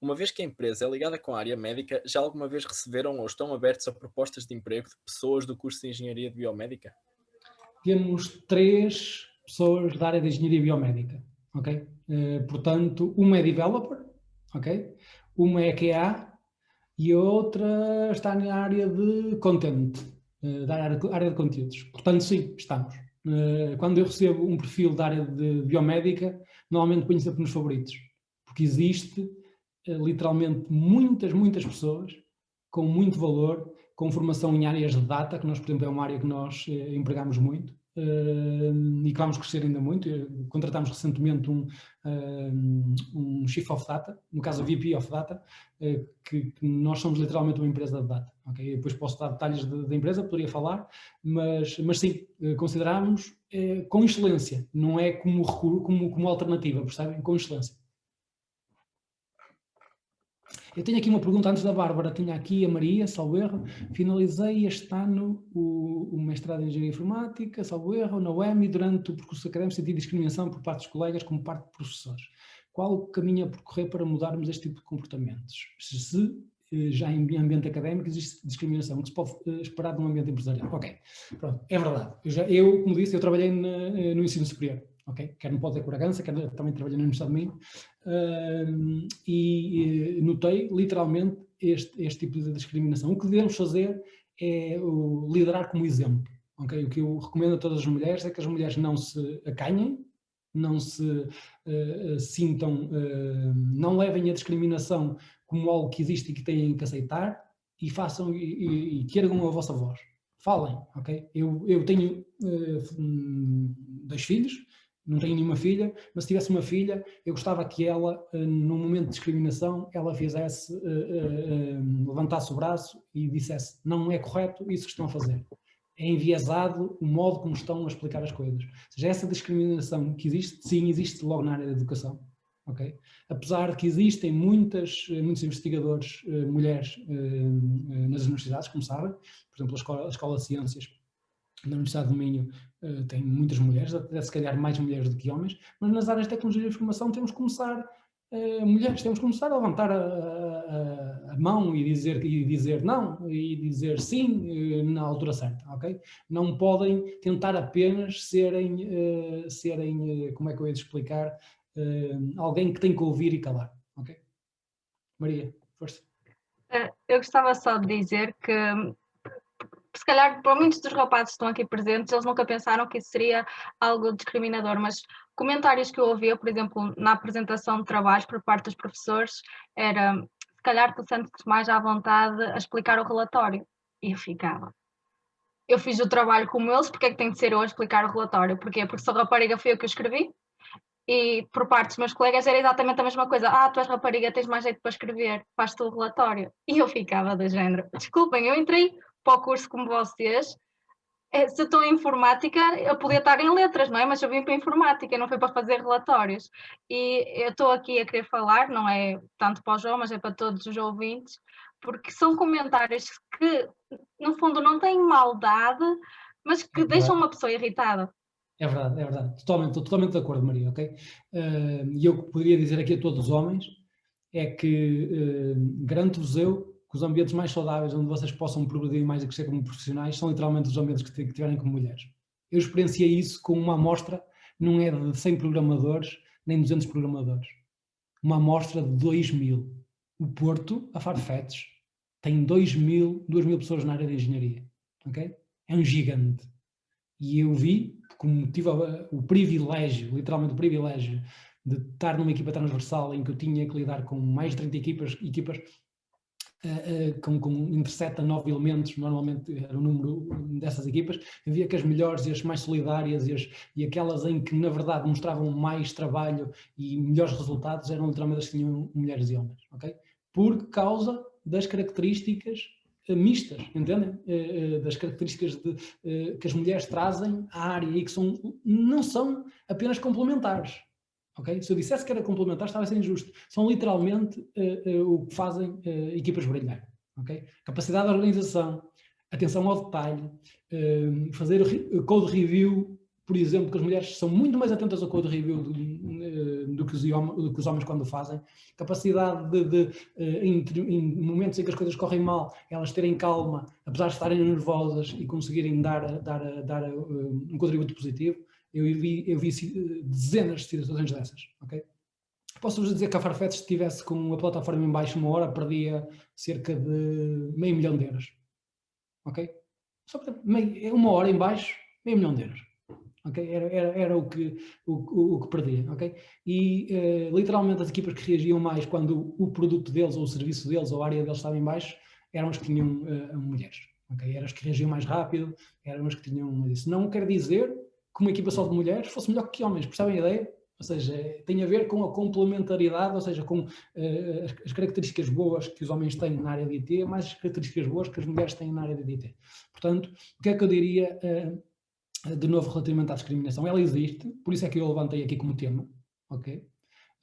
S2: uma vez que a empresa é ligada com a área médica, já alguma vez receberam ou estão abertos a propostas de emprego de pessoas do curso de Engenharia de Biomédica?
S1: Temos 3 pessoas da área de Engenharia Biomédica, ok? Portanto, uma é developer, ok? Uma é QA, e a outra está na área de content, da área de conteúdos. Portanto, sim, estamos. Quando eu recebo um perfil da área de biomédica, normalmente ponho sempre nos favoritos, porque existe literalmente muitas pessoas com muito valor, com formação em áreas de data, que nós, por exemplo, é uma área que nós empregamos muito, e que vamos crescer ainda muito. Contratámos recentemente um Chief of Data, no caso a VP of Data, que nós somos literalmente uma empresa de data. Okay? Depois posso dar detalhes da empresa, poderia falar, mas sim, consideramos com excelência, não é como alternativa, percebem? Com excelência. Eu tenho aqui uma pergunta antes da Bárbara, tinha aqui a Maria, salvo erro, finalizei este ano o mestrado em Engenharia Informática, salvo erro, na UEM, e durante o percurso académico senti discriminação por parte dos colegas como parte de professores. Qual o caminho a percorrer para mudarmos este tipo de comportamentos? Se já em ambiente académico existe discriminação, o que se pode esperar de um ambiente empresarial? Ok, pronto, é verdade. Eu como disse, eu trabalhei no ensino superior. ok? Quer no Pó da Bragança, quer também trabalhei no Estado do Minho, e notei literalmente este tipo de discriminação. O que devemos fazer é liderar como exemplo, ok? O que eu recomendo a todas as mulheres é que as mulheres não se acanhem, não se sintam, não levem a discriminação como algo que existe e que têm que aceitar, e façam e que ergam a vossa voz. Falem, ok? Eu tenho 2 filhos, não tenho nenhuma filha, mas se tivesse uma filha, eu gostava que ela, num momento de discriminação, ela fizesse, levantasse o braço e dissesse: não é correto isso que estão a fazer. É enviesado o modo como estão a explicar as coisas. Ou seja, essa discriminação que existe, sim, existe logo na área da educação. Okay? Apesar de que existem muitos investigadores, mulheres, nas universidades, como sabem, por exemplo, a Escola de Ciências na Universidade do Minho tem muitas mulheres, até se calhar mais mulheres do que homens, mas nas áreas de tecnologia e informação temos que começar, mulheres, temos que começar a levantar a mão e dizer não, e dizer sim na altura certa, ok? Não podem tentar apenas serem, como é que eu ia te explicar, alguém que tem que ouvir e calar, ok? Maria, força.
S3: Eu gostava só de dizer que, se calhar, para muitos dos rapazes que estão aqui presentes, eles nunca pensaram que isso seria algo discriminador, mas comentários que eu ouvia, por exemplo, na apresentação de trabalhos por parte dos professores, era: se calhar tu sentes-te mais à vontade a explicar o relatório. E eu ficava: eu fiz o trabalho como eles, porque é que tem de ser eu a explicar o relatório? Porquê? Porque sou rapariga, fui eu que eu escrevi. E por parte dos meus colegas era exatamente a mesma coisa: tu és rapariga, tens mais jeito para escrever, faz tu o relatório. E eu ficava do género: desculpem, eu entrei para o curso como vocês, se eu estou em informática, eu podia estar em letras, não é? Mas eu vim para a informática, não foi para fazer relatórios. E eu estou aqui a querer falar, não é tanto para o João, mas é para todos os ouvintes, porque são comentários que, no fundo, não têm maldade, mas que deixam uma pessoa irritada.
S1: É verdade, é verdade. Estou totalmente de acordo, Maria, ok? E eu que poderia dizer aqui a todos os homens é que garanto-vos eu que os ambientes mais saudáveis onde vocês possam progredir mais e crescer como profissionais são literalmente os ambientes que tiverem como mulheres. Eu experienciei isso com uma amostra, não é de 100 programadores, nem 200 programadores. Uma amostra de 2.000. O Porto, a Farfetch, tem 2.000 pessoas na área de engenharia, ok? É um gigante. E eu vi, como tive o privilégio, literalmente o privilégio, de estar numa equipa transversal em que eu tinha que lidar com mais de 30 equipas com entre 7 a 9 elementos, normalmente era o número dessas equipas, eu via que as melhores e as mais solidárias e aquelas em que na verdade mostravam mais trabalho e melhores resultados eram literalmente as que tinham mulheres e homens, ok? Por causa das características mistas, entendem? Das características que as mulheres trazem à área e que não são apenas complementares. Okay? Se eu dissesse que era complementar, estava a ser injusto. São literalmente o que fazem equipas brilhar. Okay? Capacidade de organização, atenção ao detalhe, fazer code review, por exemplo, que as mulheres são muito mais atentas ao code review do que os homens quando o fazem. Capacidade em momentos em que as coisas correm mal, elas terem calma, apesar de estarem nervosas e conseguirem dar um contributo positivo. Eu vi dezenas de situações dessas, ok? Posso-vos dizer que a Farfetch, se estivesse com a plataforma em baixo uma hora, perdia cerca de €500 mil, ok? Só para uma hora em baixo, €500 mil, ok? Era o que perdia, ok? E literalmente as equipas que reagiam mais quando o produto deles, ou o serviço deles, ou a área deles estava em baixo, eram as que tinham mulheres, ok? Eram as que reagiam mais rápido, eram as que tinham isso. Não quer dizer que uma equipa só de mulheres fosse melhor que homens, percebem a ideia? Ou seja, tem a ver com a complementaridade, ou seja, com as características boas que os homens têm na área de IT, mais as características boas que as mulheres têm na área de IT. Portanto, o que é que eu diria de novo relativamente à discriminação? Ela existe, por isso é que eu levantei aqui como tema, ok?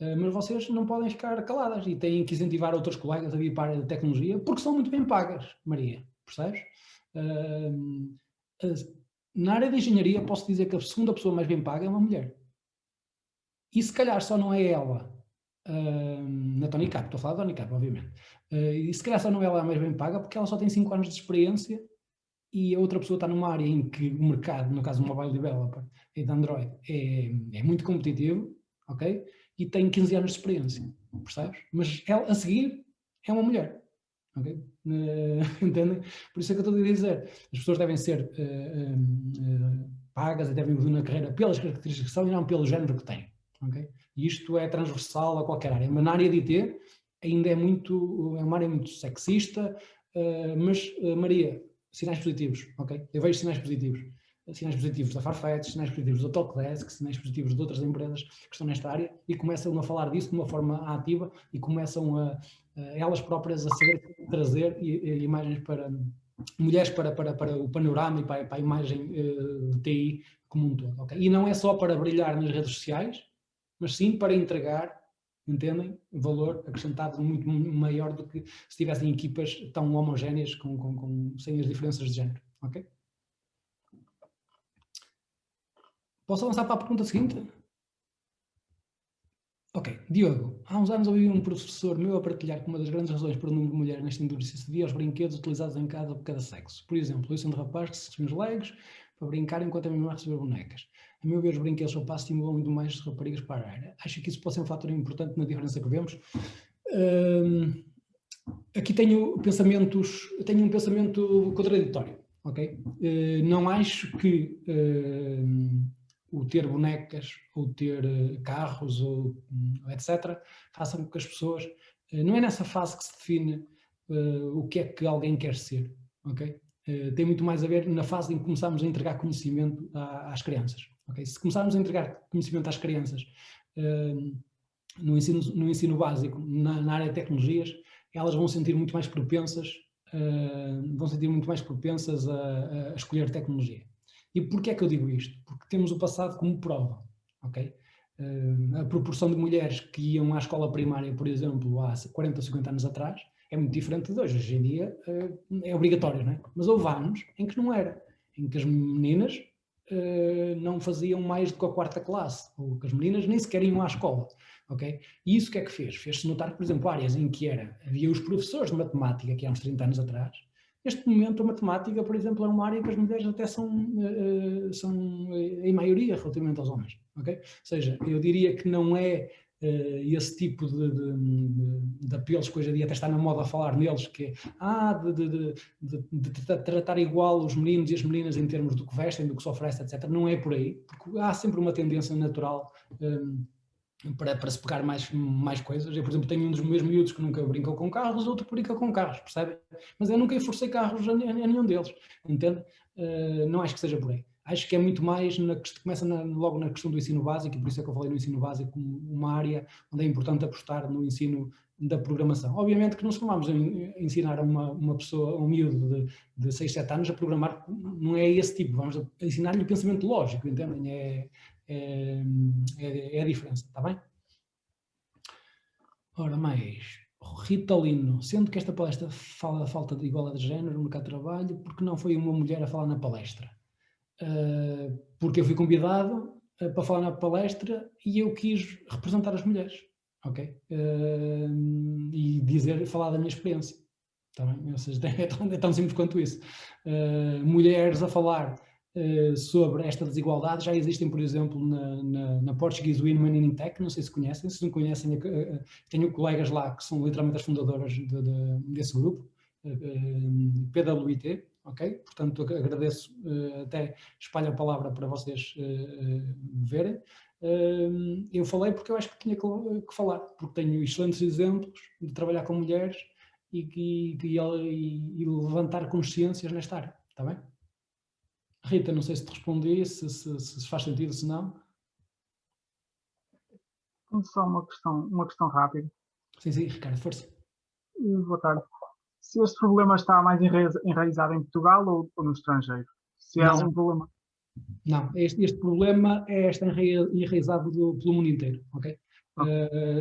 S1: Mas vocês não podem ficar caladas e têm que incentivar outros colegas a vir para a área de tecnologia porque são muito bem pagas, Maria, percebes? Na área de engenharia posso dizer que a segunda pessoa mais bem paga é uma mulher. E se calhar só não é ela, na Tony Cap, estou a falar da Tony Cap, obviamente, e se calhar só não é ela a mais bem paga porque ela só tem 5 anos de experiência e a outra pessoa está numa área em que o mercado, no caso do mobile developer e de Android, é muito competitivo, ok? E tem 15 anos de experiência, percebes? Mas ela, a seguir, é uma mulher, ok? Entendem? Por isso é que eu estou a dizer, as pessoas devem ser pagas e devem evoluir na carreira pelas características que são e não pelo género que têm, ok? E isto é transversal a qualquer área, mas na área de IT ainda é uma área muito sexista, mas Maria, sinais positivos, ok? Eu vejo sinais positivos da Farfetch, sinais positivos da Talkdesk, sinais positivos de outras empresas que estão nesta área e começam a falar disso de uma forma ativa e começam elas próprias a saber trazer imagens para mulheres para o panorama e para a imagem de TI como um todo, ok? E não é só para brilhar nas redes sociais, mas sim para entregar, entendem? Valor acrescentado muito maior do que se tivessem equipas tão homogéneas sem as diferenças de género, ok? Posso avançar para a pergunta seguinte? Ok, Diogo, há uns anos ouvi um professor meu a partilhar que uma das grandes razões para o número de mulheres nesta indústria se devia aos brinquedos utilizados em casa por cada sexo. Por exemplo, eu sendo rapaz que se recebia os legos para brincar enquanto a minha irmã recebia bonecas. A meu ver, os brinquedos rapazes estimulam muito mais as raparigas para a área. Acho que isso pode ser um fator importante na diferença que vemos. Aqui tenho um pensamento contraditório, ok? Não acho que o ter bonecas ou ter carros ou etc. façam com que as pessoas... não é nessa fase que se define o que é que alguém quer ser, ok? Tem muito mais a ver na fase em que começamos a entregar conhecimento às crianças, ok? Se começarmos a entregar conhecimento às crianças no ensino básico, na área de tecnologias, elas vão sentir muito mais propensas a escolher tecnologia. E porquê é que eu digo isto? Porque temos o passado como prova, ok? A proporção de mulheres que iam à escola primária, por exemplo, há 40 ou 50 anos atrás, é muito diferente de hoje. Hoje em dia é obrigatório, não é? Mas houve anos em que não era, em que as meninas não faziam mais do que a 4ª classe, ou que as meninas nem sequer iam à escola, ok? E isso o que é que fez? Fez-se notar que, por exemplo, áreas em que havia os professores de matemática, que há uns 30 anos atrás, neste momento a matemática, por exemplo, é uma área que as mulheres até são em maioria relativamente aos homens, ok? Ou seja, eu diria que não é esse tipo de apelos que hoje em dia até está na moda a falar neles, que é de tratar igual os meninos e as meninas em termos do que vestem, do que se oferece, etc. Não é por aí, porque há sempre uma tendência natural para se pegar mais coisas. Eu, por exemplo, tenho um dos meus miúdos que nunca brincou com carros, outro brinca com carros, percebe? Mas eu nunca forcei carros a nenhum deles, entende? Não acho que seja por aí. Acho que é muito mais, começa logo na questão do ensino básico, e por isso é que eu falei no ensino básico como uma área onde é importante apostar no ensino da programação. Obviamente que não se vamos ensinar a uma pessoa, um miúdo de 6, 7 anos a programar, não é esse tipo, vamos ensinar-lhe o pensamento lógico, entendem? É a diferença, está bem? Ora, mais... Ritalino, sendo que esta palestra fala da falta de igualdade de género no mercado de trabalho, porque não foi uma mulher a falar na palestra? Porque eu fui convidado para falar na palestra e eu quis representar as mulheres, ok? E falar da minha experiência, tá bem? Ou seja, é tão simples quanto isso. Mulheres a falar sobre esta desigualdade já existem, por exemplo, na Portuguese Women in Tech, não sei se conhecem, se não conhecem, tenho colegas lá que são literalmente as fundadoras desse grupo, PWIT, ok? Portanto, agradeço, até espalho a palavra para vocês verem. Eu falei porque eu acho que tinha que falar, porque tenho excelentes exemplos de trabalhar com mulheres e levantar consciências nesta área, está bem? Rita, não sei se te respondi, se faz sentido, se não.
S4: Só uma questão rápida.
S1: Sim, Ricardo, força.
S4: Boa tarde. Se este problema está mais enraizado em Portugal ou no estrangeiro? Se é um problema?
S1: Não, este problema está enraizado pelo mundo inteiro, ok?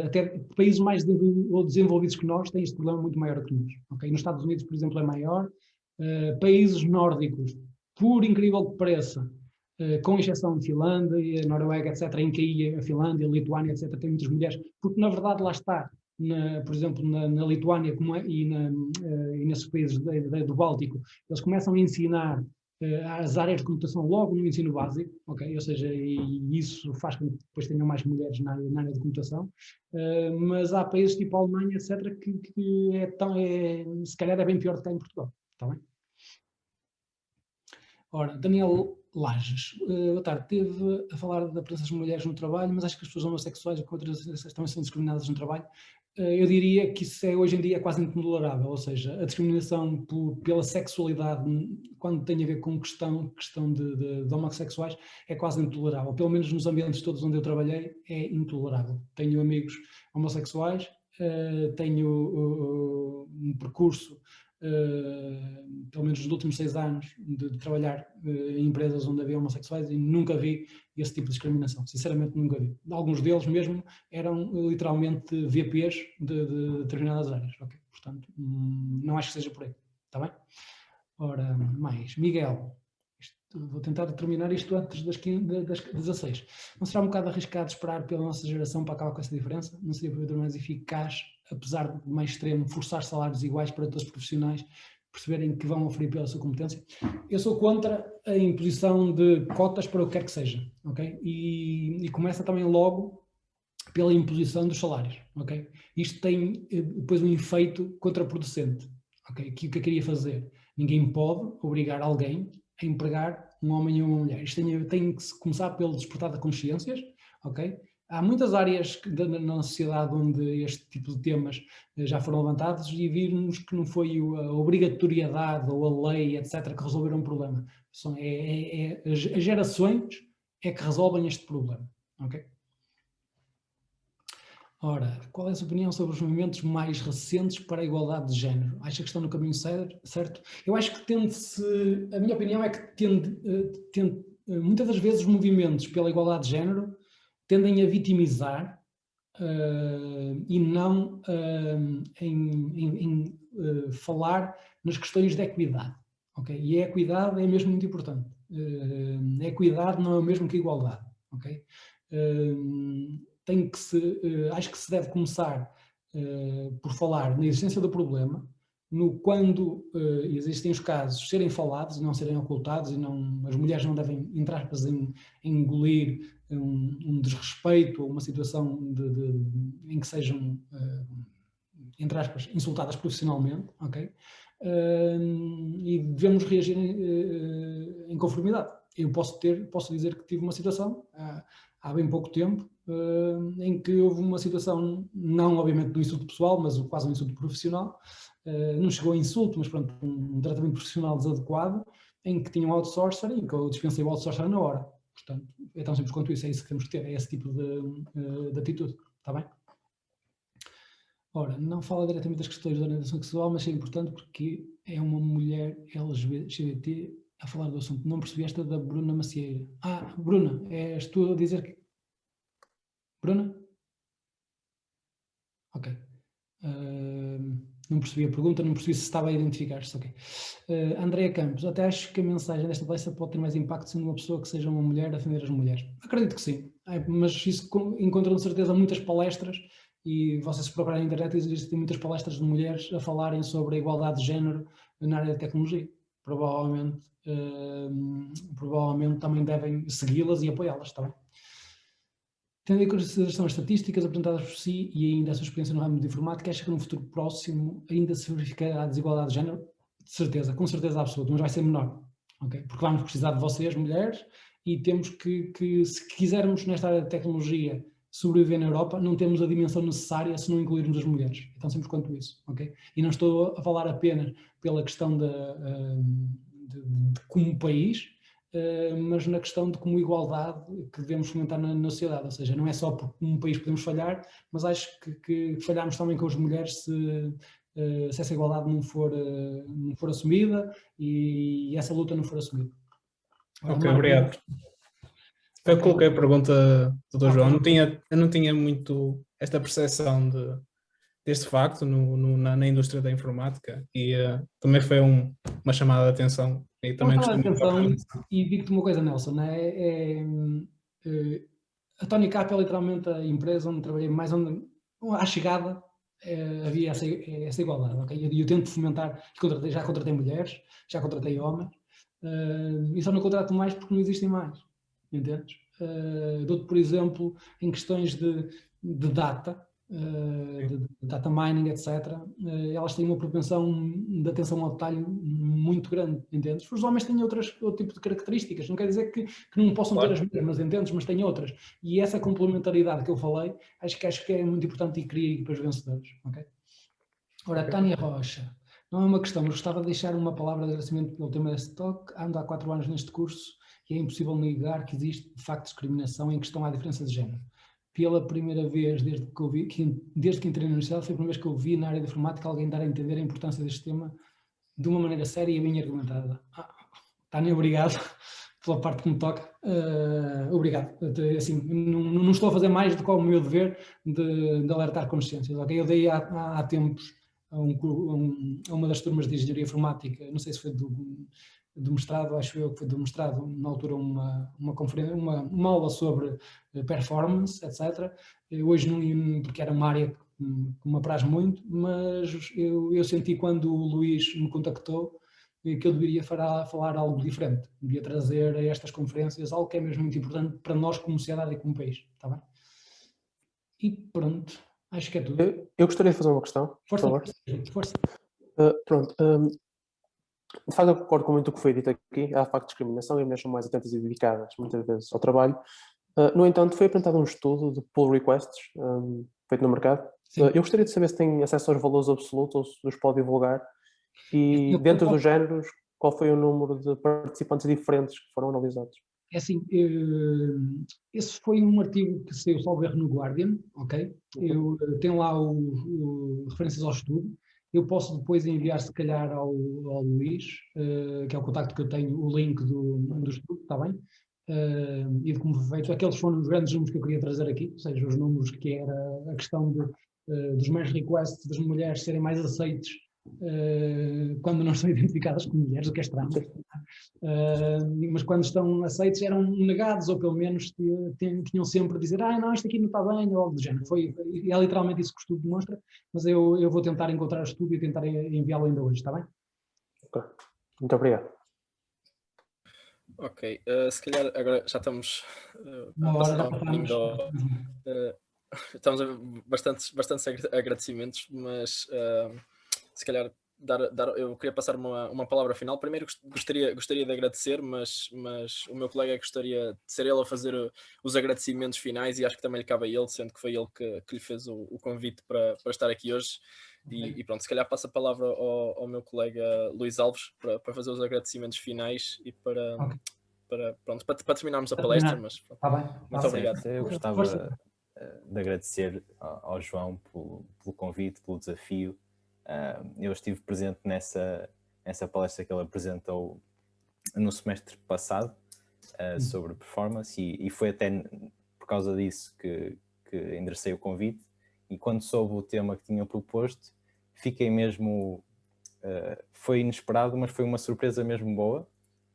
S1: Até países mais desenvolvidos que nós têm este problema muito maior que nós, ok? Nos Estados Unidos, por exemplo, é maior. Países nórdicos, por incrível que pareça, com exceção de Finlândia, Noruega, etc., em que a Finlândia, a Lituânia, etc., tem muitas mulheres, porque na verdade lá está, por exemplo, na Lituânia e nesses países do Báltico, eles começam a ensinar as áreas de computação logo no ensino básico, ok? Ou seja, e isso faz com que depois tenham mais mulheres na área de computação, mas há países tipo a Alemanha, etc., que se calhar é bem pior do que cá em Portugal, está bem? Ora, Daniel Lages, boa tarde, esteve a falar da presença das mulheres no trabalho, mas acho que as pessoas homossexuais e com outras também são discriminadas no trabalho. Eu diria que isso hoje em dia é quase intolerável, ou seja, a discriminação pela sexualidade, quando tem a ver com questão de homossexuais, é quase intolerável. Pelo menos nos ambientes todos onde eu trabalhei, é intolerável. Tenho amigos homossexuais, tenho um percurso, pelo menos nos últimos 6 anos, de trabalhar em empresas onde havia homossexuais e nunca vi esse tipo de discriminação. Sinceramente, nunca vi. Alguns deles mesmo eram literalmente VPs de determinadas áreas. Okay? Portanto, não acho que seja por aí. Está bem? Ora, mais. Miguel. Vou tentar terminar isto antes das 16. Não será um bocado arriscado esperar pela nossa geração para acabar com essa diferença? Não seria porventura mais eficaz, apesar de mais extremo, forçar salários iguais para todos os profissionais perceberem que vão oferir pela sua competência? Eu sou contra a imposição de cotas para o que quer que seja, ok? E começa também logo pela imposição dos salários, ok? Isto tem depois um efeito contraproducente, ok? Que o que eu queria fazer? Ninguém pode obrigar alguém a empregar um homem e uma mulher. Isto tem que começar pelo despertar de consciências, ok? Há muitas áreas na sociedade onde este tipo de temas já foram levantados e vimos que não foi a obrigatoriedade ou a lei, etc., que resolveram o problema. As gerações é que resolvem este problema, ok? Ora, qual é a sua opinião sobre os movimentos mais recentes para a igualdade de género? Acha que estão no caminho certo? Eu acho que a minha opinião é que muitas das vezes os movimentos pela igualdade de género tendem a vitimizar e não em falar nas questões de equidade. Okay? E a equidade é mesmo muito importante. A equidade não é o mesmo que a igualdade. Okay? Acho que se deve começar por falar na existência do problema, no quando existem os casos serem falados e não serem ocultados, e as mulheres não devem, entre aspas, engolir um desrespeito ou uma situação em que sejam, entre aspas, insultadas profissionalmente, ok? E devemos reagir em conformidade. Eu posso dizer que tive uma situação há bem pouco tempo em que houve uma situação, não obviamente do insulto pessoal, mas quase um insulto profissional, não chegou a insulto, mas pronto, um tratamento profissional desadequado, em que tinha um outsourcer e que eu dispensei o outsourcer na hora. Portanto, é tão simples quanto isso, é isso que temos que ter, é esse tipo de atitude, está bem? Ora, não fala diretamente das questões da orientação sexual, mas é importante porque é uma mulher LGBT a falar do assunto. Não percebi esta da Bruna Macieira. Bruna, és tu a dizer que... Bruna? Ok. Não percebi a pergunta, não percebi se estava a identificar-se. Ok. Andréa Campos, até acho que a mensagem desta palestra pode ter mais impacto sendo uma pessoa que seja uma mulher a defender as mulheres. Acredito que sim, mas isso encontra de certeza muitas palestras e vocês se procurarem na internet existem muitas palestras de mulheres a falarem sobre a igualdade de género na área da tecnologia. Provavelmente também devem segui-las e apoiá-las, está bem? Tendo em consideração as estatísticas apresentadas por si e ainda a sua experiência no ramo de informática, acha que no futuro próximo ainda se verificará a desigualdade de género? De certeza, com certeza absoluta, mas vai ser menor, okay? Porque vamos precisar de vocês, mulheres, e temos que se quisermos nesta área de tecnologia sobreviver na Europa, não temos a dimensão necessária se não incluirmos as mulheres. É tão simples quanto isso, ok? E não estou a falar apenas pela questão de como país, mas na questão de como igualdade que devemos fomentar na sociedade, ou seja, não é só porque um país podemos falhar, mas acho que falhamos também com as mulheres se essa igualdade não for assumida e essa luta não for assumida.
S5: Ok, obrigado. Eu coloquei a pergunta, Dr. João, eu não tinha muito esta percepção deste facto na indústria da informática e também foi uma chamada de atenção. E também
S1: e digo-te uma coisa, Nelson, a Tony Cap é literalmente a empresa onde trabalhei mais à chegada, havia essa igualdade, ok? E eu tento fomentar, já contratei mulheres, já contratei homens, e só não contrato mais porque não existem mais, entendes? Dou-te, por exemplo, em questões de data, de data mining, etc., elas têm uma propensão de atenção ao detalhe muito grande, entendes? Os homens têm outro tipo de características, não quer dizer que não possam ter as mesmas, entendes? Mas têm outras. E essa complementaridade que eu falei, acho que é muito importante e cria equipas vencedoras, ok? Ora, Tânia Rocha, não é uma questão, mas gostava de deixar uma palavra de agradecimento pelo tema deste talk. Ando há 4 anos neste curso e é impossível negar que existe, de facto, discriminação em questão à diferença de género. Pela primeira vez, desde que entrei na universidade, foi a primeira vez que eu vi na área de informática alguém dar a entender a importância deste tema de uma maneira séria e bem argumentada. Tânia, obrigado pela parte que me toca. Obrigado. Assim, não estou a fazer mais do que o meu dever de alertar consciências. Okay? Eu dei há tempos a uma das turmas de engenharia informática, não sei se foi do mestrado, acho eu que foi do mestrado, na altura uma conferência, uma aula sobre performance, etc. Hoje não, porque era uma área que me apraz muito, mas eu senti quando o Luís me contactou que eu deveria falar algo diferente, devia trazer a estas conferências algo que é mesmo muito importante para nós como sociedade e como país, está bem? E pronto, acho que é tudo.
S6: Eu gostaria de fazer uma questão,
S1: Força,
S6: por favor.
S1: força.
S6: Pronto, de facto eu concordo com muito o que foi dito aqui, há de facto discriminação e as mulheres são mais atentas e dedicadas muitas vezes ao trabalho. No entanto, foi apresentado um estudo de pull requests feito no mercado. Eu gostaria de saber se tem acesso aos valores absolutos ou se os pode divulgar e dentro dos géneros, qual foi o número de participantes diferentes que foram analisados?
S1: É assim, esse foi um artigo que saiu, salvo erro, no Guardian, ok? Eu tenho lá referências ao estudo. Eu posso depois enviar, se calhar, ao Luís, que é o contacto que eu tenho, o link do estudo, está bem? E de como foi feito. Aqueles foram os grandes números que eu queria trazer aqui, ou seja, os números que era a questão dos mais requests das mulheres serem mais aceites quando não são identificadas como mulheres, o que é estranho. Mas quando estão aceitos eram negados, ou pelo menos tinham sempre a dizer não, isto aqui não está bem, ou algo do género. É literalmente isso que o estudo demonstra, mas eu vou tentar encontrar o estudo e tentar enviá-lo ainda hoje, está bem?
S6: Ok, muito obrigado.
S2: Ok, se calhar agora já estamos
S1: Uma hora,
S2: estamos a bastantes agradecimentos, mas se calhar eu queria passar uma palavra final. Primeiro gostaria de agradecer, mas o meu colega gostaria de ser ele a fazer os agradecimentos finais e acho que também lhe cabe a ele, sendo que foi ele que lhe fez o convite para estar aqui hoje. E pronto, se calhar passo a palavra ao meu colega Luís Alves para fazer os agradecimentos finais e para terminarmos a palestra, mas muito obrigado.
S7: Eu gostava de agradecer ao João pelo convite, pelo desafio. Eu estive presente nessa palestra que ele apresentou no semestre passado sobre performance e foi até por causa disso que enderecei o convite, e quando soube o tema que tinha proposto fiquei mesmo, foi inesperado, mas foi uma surpresa mesmo boa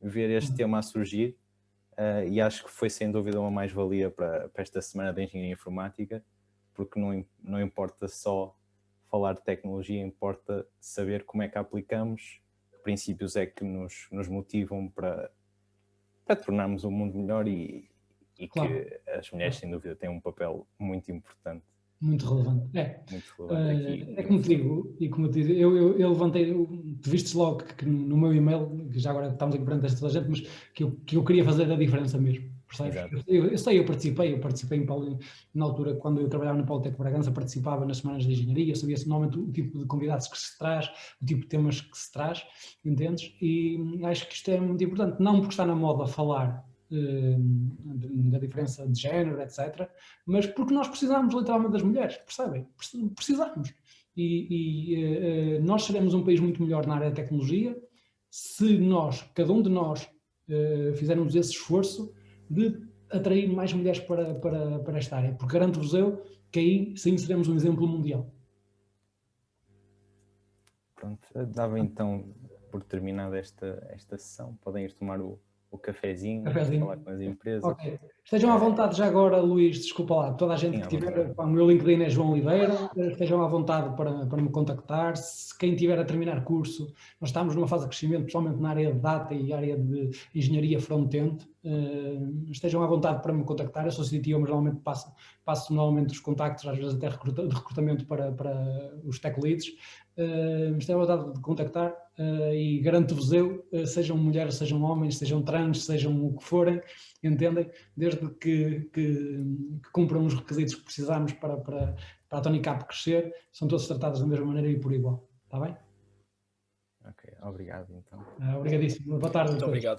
S7: ver este tema a surgir, e acho que foi sem dúvida uma mais-valia para esta semana de Engenharia Informática, porque não importa só falar de tecnologia, importa saber como é que a aplicamos, que princípios é que nos motivam para tornarmos o mundo melhor e claro, que as mulheres sem dúvida têm um papel muito importante.
S1: Muito relevante.
S7: Muito relevante aqui.
S1: É como te digo, e como eu te digo, eu levantei, tu vistes logo que no meu e-mail, que já agora estamos aqui perante toda a gente, mas que eu queria fazer a diferença mesmo. Eu participei na altura, quando eu trabalhava no Politécnico de Bragança, participava nas semanas de engenharia, eu sabia normalmente o tipo de convidados que se traz, o tipo de temas que se traz, entendes? E acho que isto é muito importante, não porque está na moda falar da diferença de género, etc., mas porque nós precisamos literalmente das mulheres, percebem? Precisamos. E nós seremos um país muito melhor na área da tecnologia se cada um de nós, fizermos esse esforço de atrair mais mulheres para esta área, porque garanto-vos eu que aí sim seremos um exemplo mundial.
S7: Pronto, dava então por terminada esta sessão, podem ir tomar o o cafezinho,
S1: Cafezinho.
S7: falar com as empresas.
S1: Ok. Estejam à vontade já agora, Luís, desculpa lá, toda a gente
S7: Sim,
S1: que
S7: à
S1: tiver,
S7: vontade.
S1: pá, o meu LinkedIn é João Oliveira, estejam à vontade para me contactar. Se quem tiver a terminar curso, nós estamos numa fase de crescimento, principalmente na área de data e área de engenharia front-end, estejam à vontade para me contactar. Eu sou CTO, mas normalmente passo normalmente os contactos, às vezes até de recrutamento para os tech leads. Estejam à vontade de contactar e garanto-vos eu, sejam mulheres, sejam homens, sejam trans, sejam o que forem, entendem? Desde que cumpram os requisitos que precisamos para a Tonicap crescer, são todos tratados da mesma maneira e por igual. Está bem?
S7: Ok, obrigado então.
S1: Obrigadíssimo. Boa tarde.
S2: Muito obrigado.